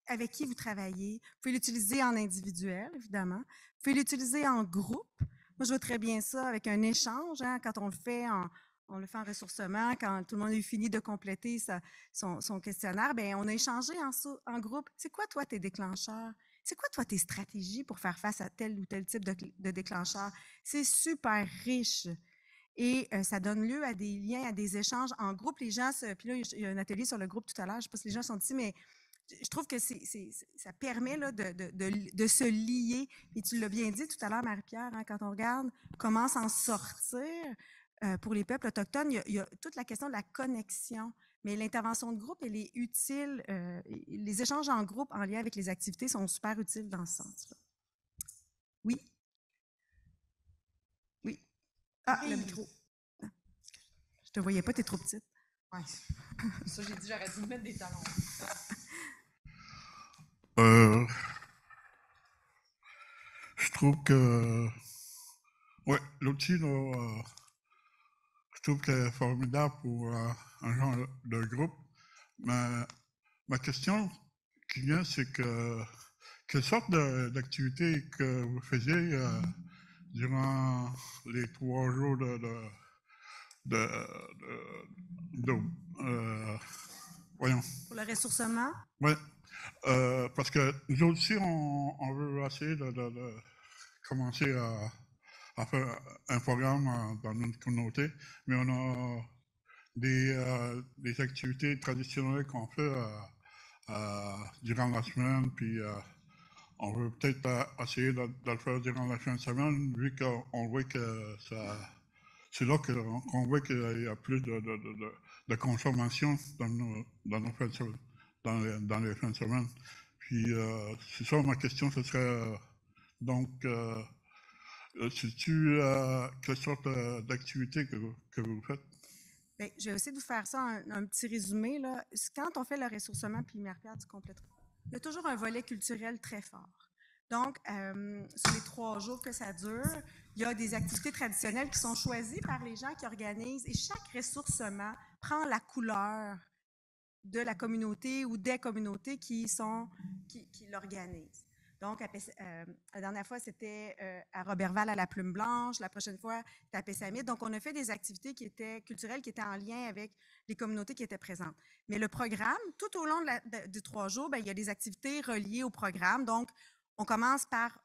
avec qui vous travaillez. Vous pouvez l'utiliser en individuel, évidemment. Vous pouvez l'utiliser en groupe. Moi, je vois très bien ça avec un échange, hein, quand on le fait en ressourcement, quand tout le monde a fini de compléter son questionnaire, bien, on a échangé en groupe. C'est quoi, toi, tes déclencheurs? C'est quoi, toi, tes stratégies pour faire face à tel ou tel type de déclencheur? C'est super riche. Et ça donne lieu à des liens, à des échanges en groupe. Les gens, puis là, il y a un atelier sur le groupe tout à l'heure, je ne sais pas si les gens sont ici, mais je trouve que ça permet là, de se lier. Et tu l'as bien dit tout à l'heure, Marie-Pierre, hein, quand on regarde comment s'en sortir pour les peuples autochtones, il y a toute la question de la connexion. Mais l'intervention de groupe, elle est utile. Les échanges en groupe en lien avec les activités sont super utiles dans ce sens-là. Oui? Oui. Ah, le micro. Je te voyais pas, tu es trop petite. Ouais. Ça, j'ai dit, j'aurais dû me mettre des talons. Je trouve que ouais, l'outil, je trouve que c'est formidable pour un genre de groupe. Mais ma question qui vient, c'est que quelle sorte d'activité que vous faisiez durant les 3 jours voyons. Pour le ressourcement? Oui. Parce que nous aussi, on veut essayer de commencer à faire un programme dans notre communauté, mais on a des activités traditionnelles qu'on fait durant la semaine, puis on veut peut-être essayer de le faire durant la fin de semaine, vu qu'on voit que c'est là qu'on voit qu'il y a plus de consommation dans nos fins de semaine. Dans les fins de semaine. Puis, c'est ça, ma question, ce serait, donc, sais-tu quelle sorte d'activité que vous faites? Bien, je vais essayer de vous faire ça, un petit résumé. Là. Quand on fait le ressourcement, puis Marie-Pierre, tu compléteras, il y a toujours un volet culturel très fort. Donc, sur les 3 jours que ça dure, il y a des activités traditionnelles qui sont choisies par les gens qui organisent, et chaque ressourcement prend la couleur de la communauté ou des communautés qui l'organisent. Donc, la dernière fois, c'était à Roberval à la Plume Blanche. La prochaine fois, c'était à Pessamit. Donc, on a fait des activités qui étaient culturelles, qui étaient en lien avec les communautés qui étaient présentes. Mais le programme, tout au long des 3 jours, bien, il y a des activités reliées au programme. Donc, on commence par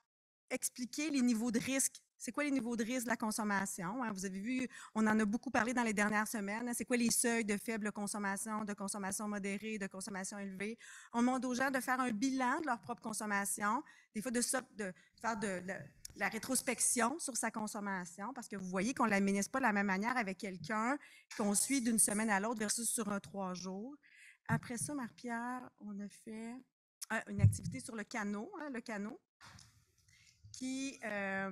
expliquer les niveaux de risque. C'est quoi les niveaux de risque de la consommation? Hein? Vous avez vu, on en a beaucoup parlé dans les dernières semaines. Hein? C'est quoi les seuils de faible consommation, de consommation modérée, de consommation élevée? On demande aux gens de faire un bilan de leur propre consommation, des fois de faire de la rétrospection sur sa consommation, parce que vous voyez qu'on ne l'administre pas de la même manière avec quelqu'un qu'on suit d'une semaine à l'autre versus sur un 3 jours. Après ça, Marie-Pierre, on a fait une activité sur le canot, hein, le canot, qui, là,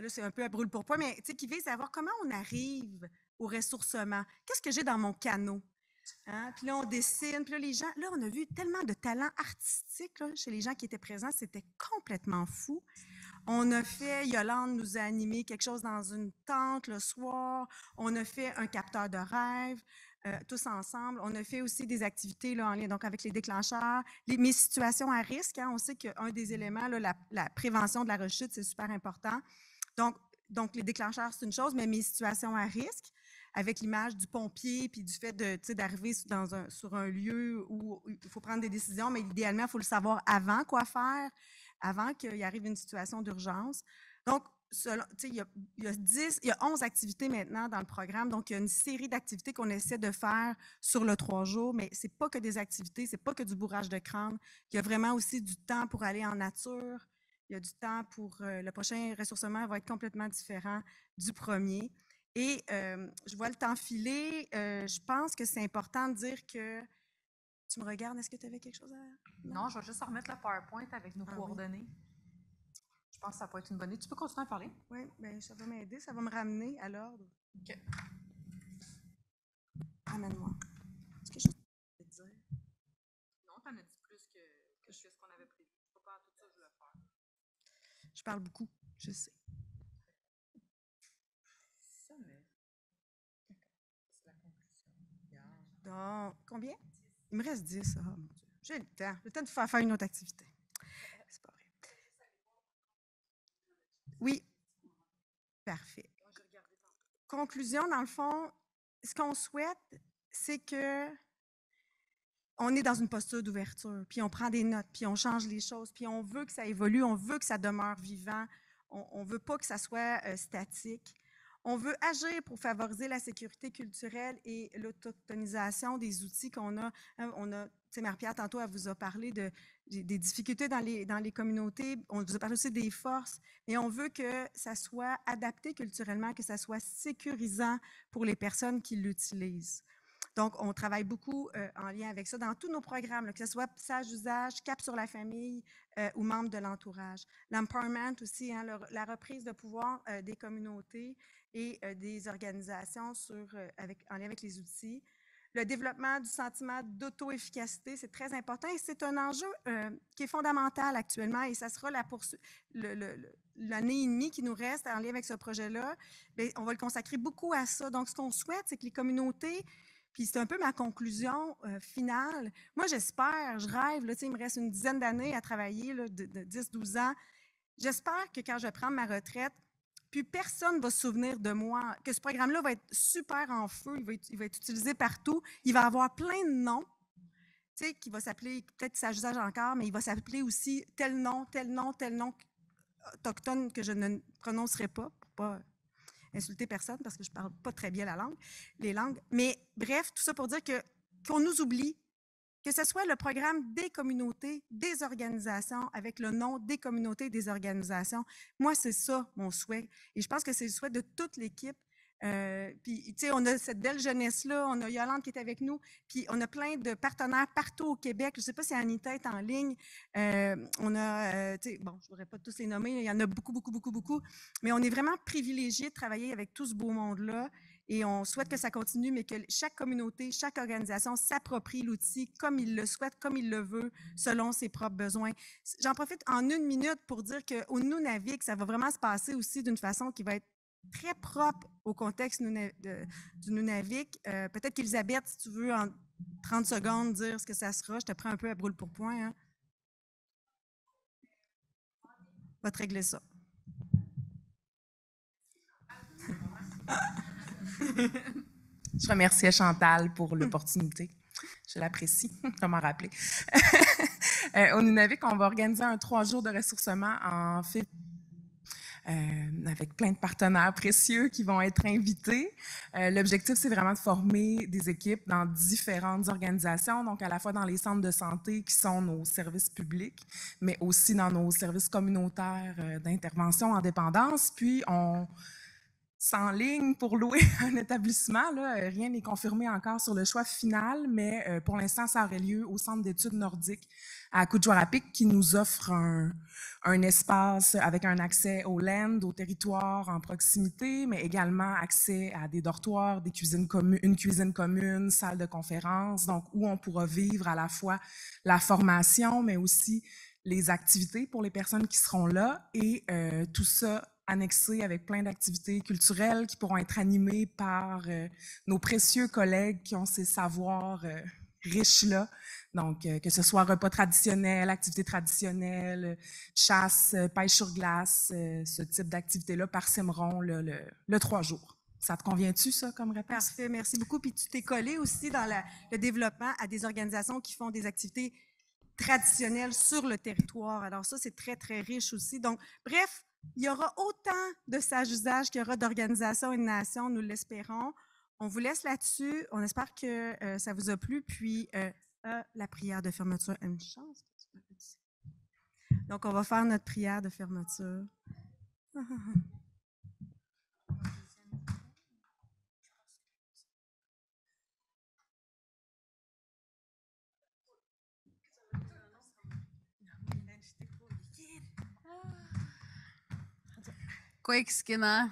c'est un peu à brûle-pourpoint, mais qui vise à voir comment on arrive au ressourcement. Qu'est-ce que j'ai dans mon canot? Hein? Puis là, on dessine, puis là, les gens, là, on a vu tellement de talents artistiques là, chez les gens qui étaient présents, c'était complètement fou. On a fait, Yolande nous a animé quelque chose dans une tente le soir, on a fait un capteur de rêve, tous ensemble. On a fait aussi des activités là, en lien donc, avec les déclencheurs, mes situations à risque. Hein, on sait qu'un des éléments, là, la prévention de la rechute, c'est super important. Donc, les déclencheurs, c'est une chose, mais mes situations à risque, avec l'image du pompier, puis du fait d'arriver sur un lieu où il faut prendre des décisions, mais idéalement, il faut le savoir avant quoi faire, avant qu'il arrive une situation d'urgence. Donc, il y a 11 activités maintenant dans le programme, donc il y a une série d'activités qu'on essaie de faire sur le 3 jours, mais ce n'est pas que des activités, ce n'est pas que du bourrage de crâne. Il y a vraiment aussi du temps pour aller en nature. Il y a du temps pour le prochain ressourcement va être complètement différent du premier. Et je vois le temps filer. Je pense que c'est important de dire que... Tu me regardes, est-ce que tu avais quelque chose à... Non, je vais juste remettre le PowerPoint avec nos coordonnées. Oui. Je pense que ça peut être une bonne idée. Tu peux continuer à parler? Oui, bien, ça va m'aider, ça va me ramener à l'ordre. OK. Amène-moi. Est-ce que je peux te dire? Non, tu en as dit plus que ce qu'on avait prévu. Je ne peux pas tout ça, je vais le faire. Je parle beaucoup, je sais. Ça, mais... C'est la conclusion. Donc, combien? Il me reste 10. Oh, mon Dieu. J'ai le temps. J'ai le temps de faire une autre activité. C'est pas vrai. Oui. Parfait. Conclusion, dans le fond, ce qu'on souhaite, c'est que on est dans une posture d'ouverture, puis on prend des notes, puis on change les choses, puis on veut que ça évolue, on veut que ça demeure vivant, on ne veut pas que ça soit statique. On veut agir pour favoriser la sécurité culturelle et l'autochtonisation des outils qu'on a. On a, tu sais, Marie-Pierre, tantôt, elle vous a parlé des difficultés dans les communautés. On vous a parlé aussi des forces. Mais on veut que ça soit adapté culturellement, que ça soit sécurisant pour les personnes qui l'utilisent. Donc, on travaille beaucoup en lien avec ça dans tous nos programmes, là, que ce soit sage usage, cap sur la famille ou membres de l'entourage. L'empowerment aussi, hein, la reprise de pouvoir des communautés et des organisations en lien avec les outils. Le développement du sentiment d'auto-efficacité, c'est très important et c'est un enjeu qui est fondamental actuellement et ça sera l'année et demie qui nous reste en lien avec ce projet-là. Bien, on va le consacrer beaucoup à ça. Donc, ce qu'on souhaite, c'est que les communautés, puis c'est un peu ma conclusion finale. Moi, j'espère, je rêve, là, il me reste une dizaine d'années à travailler, là, de 10-12 ans. J'espère que quand je prends ma retraite, puis personne ne va se souvenir de moi, que ce programme-là va être super en feu, il va être utilisé partout, il va avoir plein de noms, tu sais, qui va s'appeler, peut-être sage usage encore, mais il va s'appeler aussi tel nom autochtone que je ne prononcerai pas, pour pas insulter personne, parce que je ne parle pas très bien les langues. Mais bref, tout ça pour dire qu'on nous oublie, que ce soit le programme des communautés, des organisations, avec le nom des communautés et des organisations. Moi, c'est ça mon souhait. Et je pense que c'est le souhait de toute l'équipe. Puis, tu sais, on a cette belle jeunesse-là, on a Yolande qui est avec nous, puis on a plein de partenaires partout au Québec. Je ne sais pas si Anita est en ligne. On a, tu sais, bon, je ne voudrais pas tous les nommer, il y en a beaucoup, mais on est vraiment privilégiés de travailler avec tout ce beau monde-là. Et on souhaite que ça continue, mais que chaque communauté, chaque organisation s'approprie l'outil comme il le souhaite, comme il le veut, selon ses propres besoins. J'en profite en 1 minute pour dire qu'au Nunavik, ça va vraiment se passer aussi d'une façon qui va être très propre au contexte du Nunavik. Peut-être qu'Elisabeth, si tu veux 30 secondes, dire ce que ça sera. Je te prends un peu à brûle pour point. Hein? Va te régler ça. Je remerciais Chantal pour l'opportunité. Je l'apprécie, je vais m'en rappeler. Au Nunavik, on va organiser un 3 jours de ressourcement en février. Avec plein de partenaires précieux qui vont être invités. L'objectif, c'est vraiment de former des équipes dans différentes organisations, donc à la fois dans les centres de santé qui sont nos services publics, mais aussi dans nos services communautaires d'intervention en dépendance. Puis, on s'enligne pour louer un établissement. Là. Rien n'est confirmé encore sur le choix final, mais pour l'instant, ça aurait lieu au Centre d'études nordiques à Kuujjuarapik qui nous offre un espace avec un accès au land, au territoire en proximité, mais également accès à des dortoirs, une cuisine commune, salle de conférence, donc où on pourra vivre à la fois la formation, mais aussi les activités pour les personnes qui seront là et tout ça annexé avec plein d'activités culturelles qui pourront être animées par nos précieux collègues qui ont ces savoirs riches-là. Donc, que ce soit repas traditionnels, activités traditionnelles, chasse, pêche sur glace, ce type d'activités-là parsemeront le 3 jours. Ça te convient-tu, ça, comme réponse? Parfait, merci beaucoup. Puis tu t'es collé aussi dans le développement à des organisations qui font des activités traditionnelles sur le territoire. Alors ça, c'est très, très riche aussi. Donc, bref, il y aura autant de sages-usages qu'il y aura d'organisations et de nations, nous l'espérons. On vous laisse là-dessus. On espère que ça vous a plu. Puis, la prière de fermeture. Une chance que tu m'avais dit. Donc, on va faire notre prière de fermeture. Koikskina.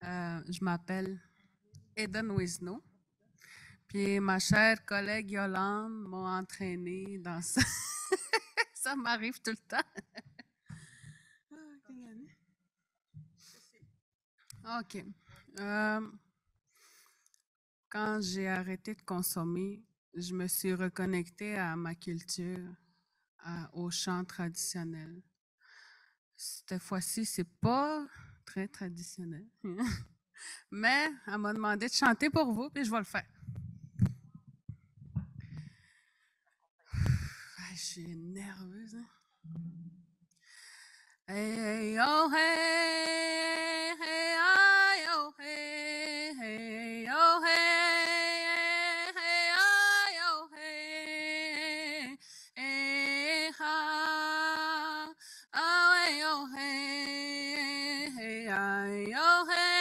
Je m'appelle Eden Wisno. Puis ma chère collègue Yolande m'a entraînée dans ça. Ça m'arrive tout le temps. OK. Quand j'ai arrêté de consommer, je me suis reconnectée à ma culture, au chant traditionnel. Cette fois-ci, c'est pas très traditionnel. Mais elle m'a demandé de chanter pour vous, puis je vais le faire. Je suis nerveuse. Hein? Hey, oh, hey, hey, oh, hey, hey, oh, hey, hey, oh, hey, hey, ha, oh, hey, oh, hey, hey, oh, hey.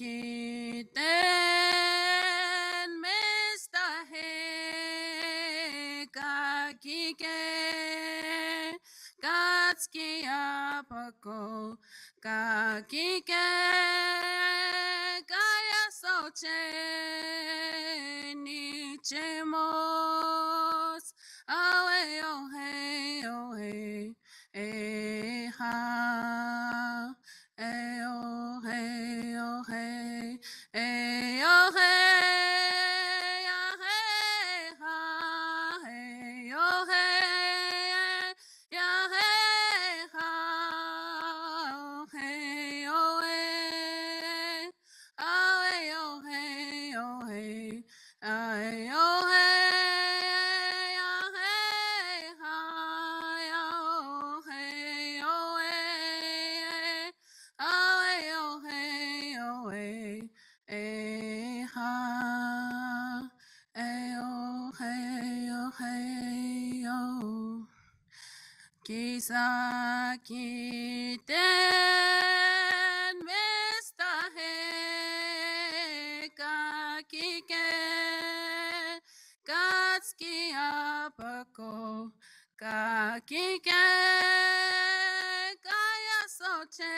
Zakiten mistahe kakike katski apako kakike kaya soche nichemos awe oh hey ha. Hey, oh, hey, oh, hey, hey, oh, hey, hey, ha, hey, oh, hey, yeah, hey, ha, oh, hey, oh, hey, oh, hey, oh, hey, oh, hey, hey, oh, hey. Sakiten mistahe kakike katski apako kakike kaya soche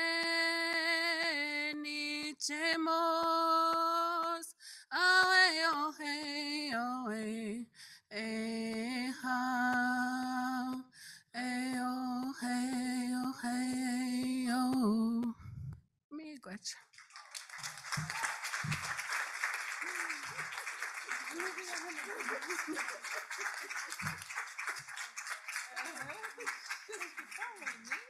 niche yours. Oh, hey, oh, hey, oh, hey, hey, how. Hey, oh, hey, oh, hey, oh. Miigwech. Thank you.